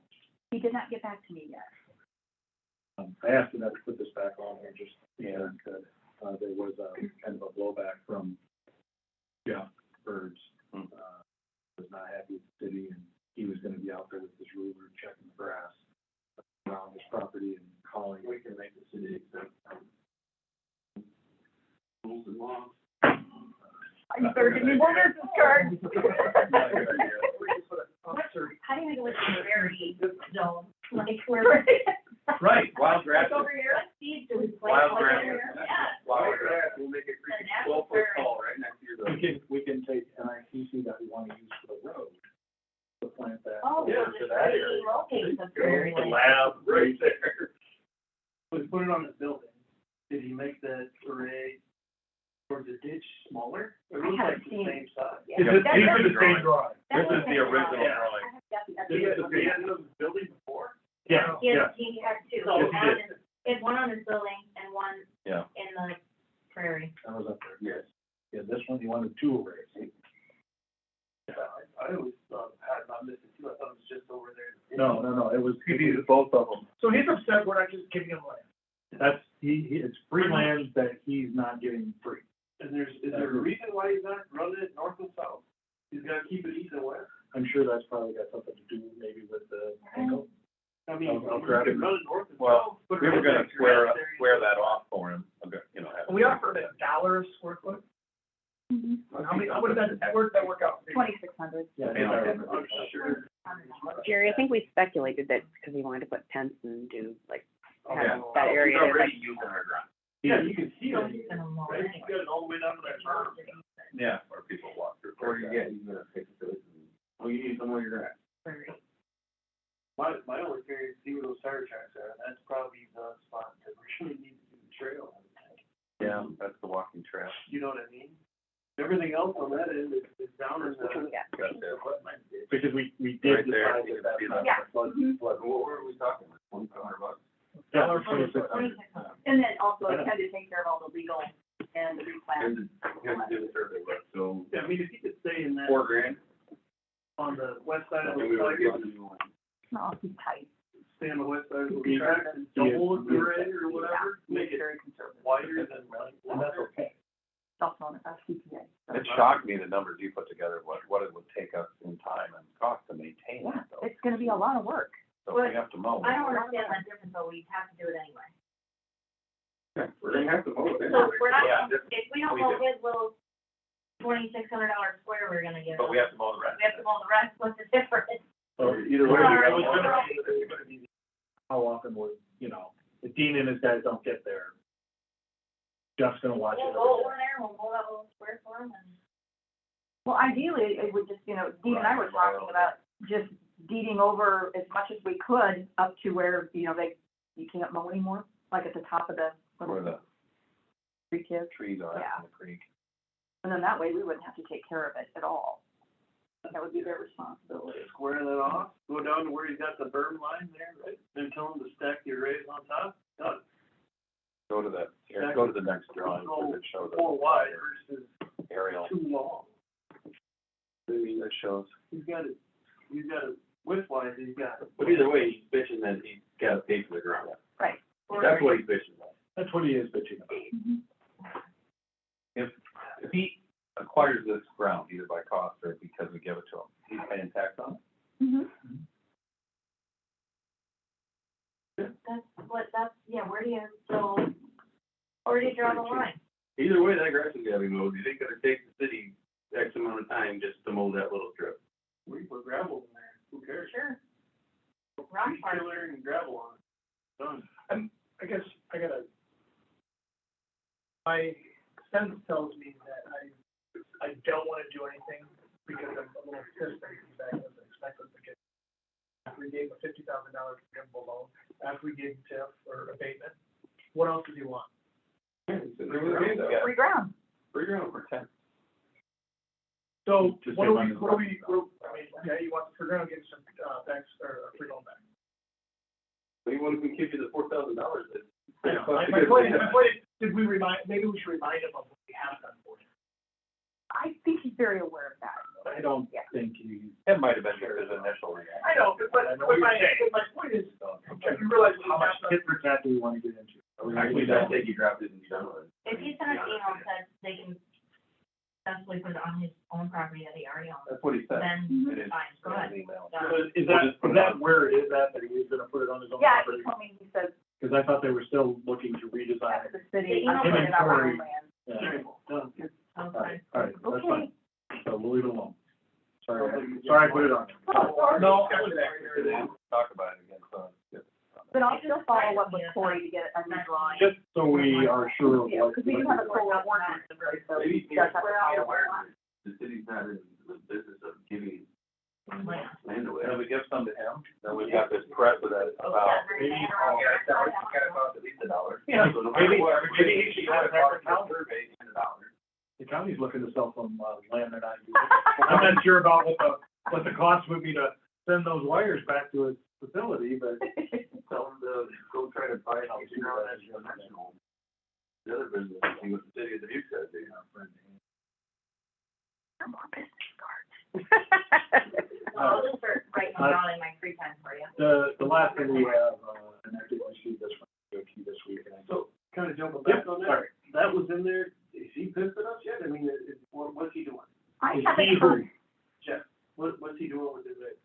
he did not get back to me yet.
I asked him not to put this back on here, just, because, there was a kind of a blowback from Jeff Birds. Was not happy with the city, and he was gonna be out there with his ruler checking the grass around his property and calling.
We can make the city accept rules and laws.
You better give me more business cards.
How do you make it look very zone, like where?
Right, wild grass.
Like over here, seeds to replace.
Wild
like
grass.
over here. Yeah.
Wild grass.
We'll make it
The
12
natural
foot
prairie.
tall right next to your.
We can take NICC that we wanna use for the road, to plant that.
Oh,
over
so
to
just
that area.
relocate the prairie.
The lab right there.
We put it on his building, did he make that array or the ditch smaller? It
I
looks
haven't
like the
seen
same size.
These
Yeah.
are the same drawing.
This is the original
Yeah.
drawing.
He had another building before?
Yeah,
He
yeah.
had two,
So
one
he
on
did.
his, he had one on his building and one
Yeah.
in the prairie.
I was up there.
Yes.
Yeah, this one, he wanted two arrays.
I always thought, had not missed it too, I thought it was just over there.
No, it was,
Both of them.
So he's upset we're not just giving him land.
that's, it's free land that he's not getting free.
And is there a reason why he's not running it north and south? He's gotta keep it east and west?
I'm sure that's probably got something to do maybe with the angle.
I mean,
I'll
you
grab
can
it.
run it north and
Well,
south. put
we
it
were gonna
right next to your house
square
there.
that off for him, you know. have-
We offered $1 a square foot. How would that, where did that work out?
2,600.
Yeah,
Yeah.
I'm sure.
Jerry, I think we speculated that because he wanted to put tents and do like, have
Yeah.
that area.
He's
that's
already
like-
using our ground.
Yeah, you can see
So
it,
he's gonna mow
right?
it
You got it all the way down to that berm.
Yeah, where people walk through.
Or you get, he's gonna fix it. Oh, you need somewhere you're at.
anyway.
My only theory is see where those tire tracks are, and that's probably the spot that we really need to do the trail. I would think.
Yeah, that's the walking trail.
You know what I mean? Everything else on that end is down in the.
Which one we got?
That's it.
Because we
Right
did
there,
decide
you
that
can see
that's
that.
not a flood.
What were we talking, like $2,500?
Yeah,
$2,600. And then also I had to take care of all the legal and the replat.
You have to do the survey work, so
Yeah, I mean, if you could stay in that,
$4,000.
on the west side of
And
the
we were
tiger,
getting you one.
No, he's tight.
stay on the west side of the
Be-
track and double the array or whatever, make
He's
it
very conservative.
wider than like.
And that's okay.
It's also on a CPA. so-
It shocked me, the numbers you put together, what it would take us in time and cost to maintain
Yeah,
that though.
it's gonna be a lot of work.
So if we have to mow.
I don't understand that difference, but we have to do it anyway.
We're gonna have to mow it
So
anyway.
we're not,
Yeah.
if we don't
We
mow
do.
his little $2,600 square, we're gonna get.
But we have to mow the rest.
We have to mow the rest, what's the difference?
So either way,
Sorry.
we gotta mow. How often would, if Dean and his guys don't get there, Jeff's gonna watch
We'll
it.
go over there, we'll mow that little square for him and.
Well, ideally, it would just, Dean and I were talking about just deeding over as much as we could up to where, you can't mow anymore, like at the top of the
Where the
creek is.
trees are
Yeah.
in the creek.
And then that way we wouldn't have to take care of it at all. That would be their responsibility.
Square that off, go down to where you got the berm line there, right? Then tell them to stack the arrays on top, done.
Go to the next drawing where it shows.
4 wide versus
Aerial.
2 long.
That shows.
He's got it width wise, he's got it.
But either way, he's bitching that he's gotta pay for the ground.
Right.
That's what he's bitching about.
That's what he is bitching about.
If he acquires this ground either by cost or because we give it to him, he's paying tax on it.
Mm-hmm.
Where do you, so, where do you draw the line?
Either way, that grass is gotta be mowed. It ain't gonna take the city X amount of time just to mow that little strip.
We put gravel in there, who cares?
Sure. Rock
Tree
farm.
killer and gravel on it, done.
I guess I gotta, my sense tells me that I don't wanna do anything because I'm a little pissed that he's back as expected to get. After we gave him a $50,000 forgivable loan, after we gave him TIF or abatement, what else does he want?
Free ground.
Free ground for 10.
So
Just
what do
say
we, okay, you want the free ground, get some, thanks, or a free loan back.
But you want to give you the $4,000 that.
I know, my point is, did we maybe we should remind him of what we have done for him.
I think he's very aware of that.
I don't think he.
That might have been his initial reaction.
I know, but my point is, you realize
How much tit for tat do we want to get into?
Actually, I think he dropped it and he's done with it.
If he sent an email and said they can successfully put it on his own property that he already owns,
That's what he said.
then
It is.
fine, go ahead.
Is that where it is at, that he is gonna put it on his own
Yeah,
property?
he told me, he says,
Because I thought they were still looking to redesign
after
it.
the city,
They
I'm putting it on my
inventory.
own land.
Yeah.
Okay.
All right, that's
Okay.
fine. So we'll leave it alone. Sorry, I put it on.
No, I was actually there. Talk about it again, so.
But I'll still follow up with Corey to get a new drawing.
Just so we are sure of
Yeah,
what.
because we do have a solar ordinance, so
Maybe
he does have to follow
aware
up.
that the city's not in the business of giving
Land.
land away. And we give some to him, then we've got this precedent about.
Maybe-
At least $1.
Yeah,
So no matter
maybe-
what,
maybe he should have that
cost per survey, $100.
The county's looking to sell some, land they're not using. I'm not sure about what the cost would be to send those wires back to his facility, but.
Tell them to go try to buy it out sooner rather than conventional. The other business, see what the city of Dubuque says, they have.
More business cards.
I'll just start writing them down in my free time for you.
The last thing we have, and I did receive this from DOT this week, and I.
So, kinda jumping
Yep,
back on that,
sorry.
that was in there, is he pissed at us yet? I mean, what's he doing?
I
Is
haven't
he
heard,
Jeff, what's he doing with his eggs?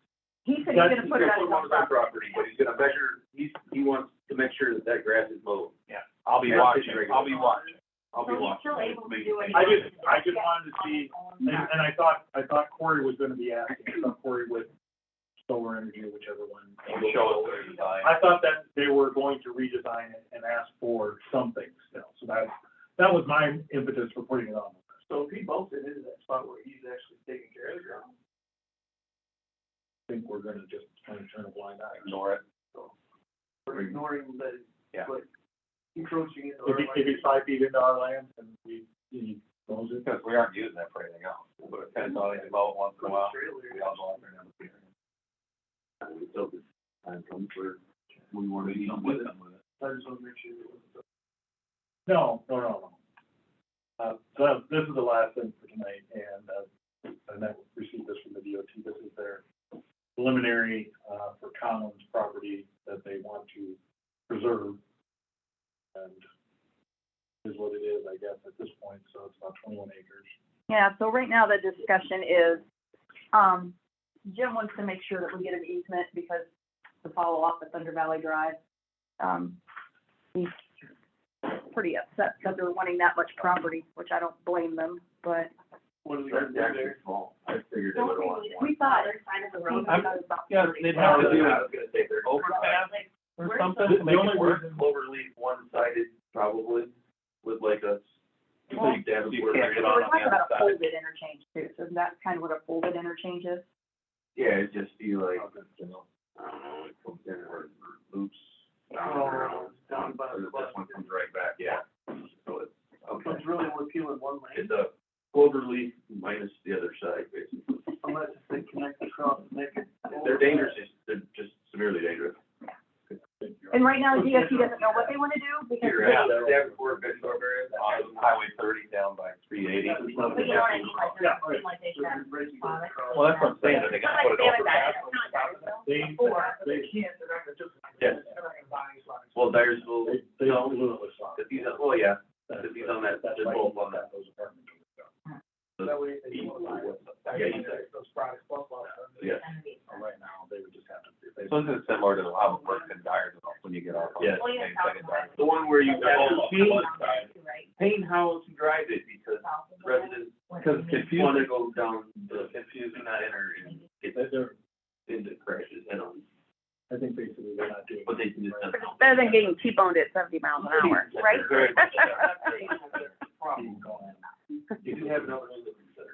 he said he's gonna put it on his own property.
property, but he's gonna measure, he wants to make sure that grass is mowed.
Yeah.
I'll be
Yeah.
watching, I'll be watching.
So he's still able to do it.
I just wanted to see, and I thought Corey was gonna be asking, I thought Corey with Solar Energy, whichever one.
He'll show us their design.
I thought that they were going to redesign it and ask for something still, so that was my impetus for putting it on.
So if he bumps it into that spot where he's actually taking care of the ground,
I think we're gonna just kind of turn a blind eye.
Ignore it.
we're ignoring that,
Yeah.
like, encroaching into
If
our
he, if he's 5 feet into our land and he owns it.
Because we aren't using that for anything else. We'll put a fence on it, mow it once in a while. We all go out there and have a beer. So this time comes where we want to do something with it.
I just wanna make sure it wasn't.
No. So this is the last thing for tonight, and I received this from the DOT. This is their preliminary, for Commons property that they want to preserve. And is what it is, I guess, at this point, so it's about 21 acres.
Yeah, so right now the discussion is, Jim wants to make sure that we get an easement because to follow off at Thunder Valley Drive. He's pretty upset because they're wanting that much property, which I don't blame them, but.
What is he gonna
That's
do
actually
there?
small. I figured they would want one.
We thought,
Other side of the road.
Yeah, they'd have to do it. Overpass or
Where's
something.
the-
to
the
make
only
it work.
reason-
Overleaf one-sided probably with like a.
Well,
you can't
we're talking about a folded interchange too, so that, kind of what a folded interchange is.
Yeah, it just feel like, I don't know, it comes in or loops down around.
Down by the
This one comes right back, yeah. So it's,
So
okay.
it's really only peeling one lane,
It's a clover leaf minus the other side, basically.
unless they connect across and make it.
They're dangerous, they're just severely dangerous.
And right now, DOT doesn't know what they wanna do because
You're
they,
at the Fort Bendorf area,
On Highway 30 down by 380.
But you know what I mean, like,
Yeah,
there's, like, they should have.
Well, that's what I'm saying, that they gotta put it over.
They,
They can't, they're not gonna do it.
Yes.
They're not gonna buy these lots.
Well, Dyersville,
they
no,
blew it with socks.
if he's, well, yeah,
That's
if he's on that,
that's
just
why
both
you
on that.
got those apartment buildings.
That way, they don't buy it.
Yeah, you said.
Those products, plus lots.
Yes.
Right now, they would just have to.
So this is similar to how it works in Dyersville when you get off. on
Yes.
Oh, yeah,
the same second
The one where you got to
Right.
paint house and drive it because residents
Because it's confusing.
want to go down the confusing, not enter and get
They're,
into crashes head on.
I think basically they're not doing.
But they can just.
But it's better than getting T-boned at 70 miles an hour, right?
You do have another one to consider.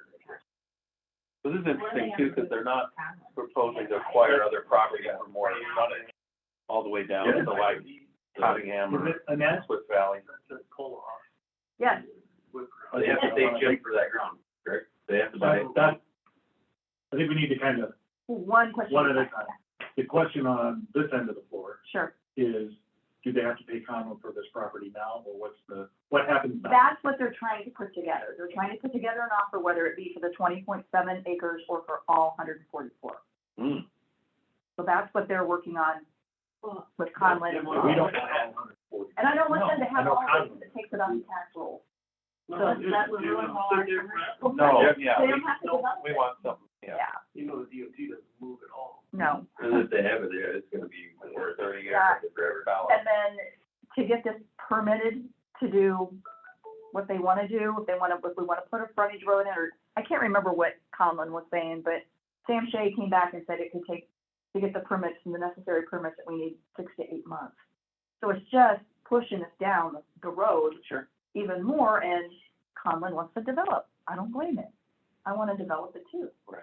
This is interesting too, because they're not proposing to acquire other property for more than running all the way down to like Cottingham or
Is it Annette?
Swift Valley.
yes,
They have to pay Jim for that ground, correct? They have to buy.
That, I think we need to kind of,
one question.
one at a time. The question on this end of the floor
Sure.
is, do they have to pay Conroe for this property now, or what happens now?
That's what they're trying to put together. They're trying to put together an offer, whether it be for the 20.7 acres or for all 144.
Hmm.
So that's what they're working on with Conlin.
We don't have 140.
And I don't want them to
I
have
know
all
Conlin.
this that takes it off the tax roll. So
No,
that would ruin all our commercial.
No,
sites.
yeah,
They don't have to develop
we
it.
want something, yeah.
Yeah,
You know, the DOT doesn't move at all.
no.
And if they have it there, it's gonna be for 30 years,
Yeah.
forever.
And then to get this permitted to do what they want to do, if we want to put a frontage road in, or, I can't remember what Conlon was saying, but Sam Shea came back and said it could take, to get the permits and the necessary permits, that we need 6 to 8 months. So it's just pushing us down the road.
Sure.
Even more, and Conlon wants to develop. I don't blame it. I want to develop it too.
Right.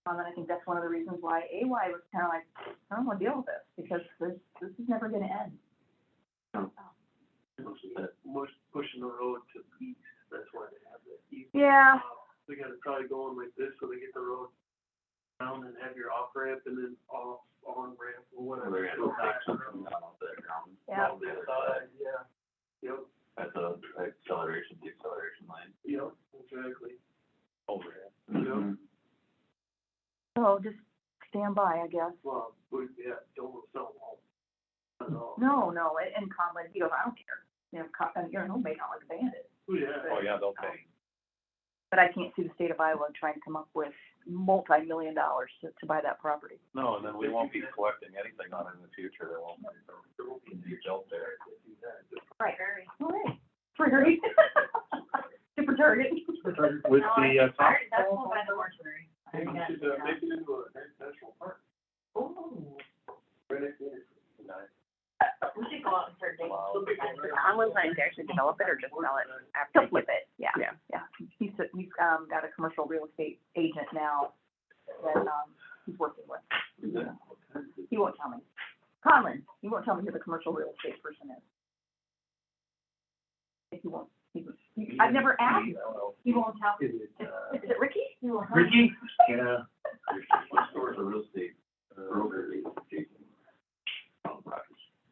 And I think that's one of the reasons why AY was kind of like, I don't want to deal with this, because this is never going to end.
Pushing the road to the east, that's why they have the east.
Yeah.
They gotta probably go on like this, so they get the road down and have your off ramp and then off, on ramp or whatever.
They're gonna take something down off that ground.
Yeah.
On the other side.
Yeah, yep,
That's a acceleration, deceleration line.
yep, exactly.
Overhead.
Mhm.
So just stand by, I guess.
Well, yeah, don't sell them all. Not at all.
No, and Conlon, he goes, I don't care. You know, may not like bandit.
Oh, yeah.
Oh, yeah, they'll pay.
But I can't see the state of Iowa trying to come up with multi-million dollars to buy that property.
No, and then we won't be collecting anything on it in the future, there won't be built there.
Right. Okay. Prairie. Super target.
With
No,
the, top.
that's all by the mortuary. I
Maybe we
guess,
should, make it into a national park.
Ooh.
Right next to it.
We should go out and start digging.
Conlon's planning to actually develop it or just sell it after?
He'll flip it, yeah.
Yeah.
He's got a commercial real estate agent now that, he's working with. He won't tell me. Conlon, he won't tell me who the commercial real estate person is. He won't, I've never asked, he won't tell.
is it,
Is it Ricky? He will, huh?
Ricky? Yeah.
Stores a real estate broker, Jason.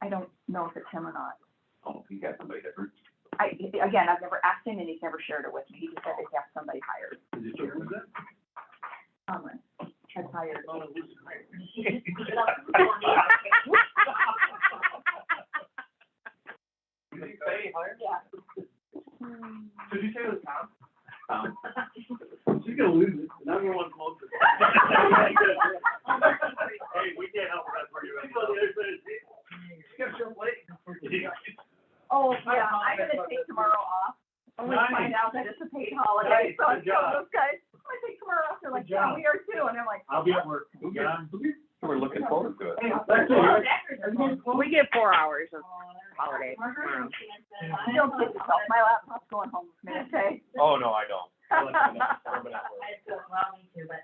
I don't know if it's him or not.
Oh, you got somebody different.
Again, I've never asked him and he's never shared it with me. He just said they have somebody hired.
Is it your, that?
Conlon has hired.
Did you say it was Tom?
She's gonna lose it, and everyone close it.
Hey, we can't help that for you.
She got your plate.
Oh, yeah, I'm gonna take tomorrow off. Only to find out that it's a paid holiday, so I
Good
told
job.
those guys, I'm gonna take tomorrow off. They're like,
Good
yeah,
job.
we are too. And they're like,
I'll be at work. John?
We're looking forward to it.
That's it.
We get 4 hours of holiday tomorrow.
don't kid yourself. My laptop's going home with me, okay?
Oh, no, I don't.
I like that.
Well, me too, but.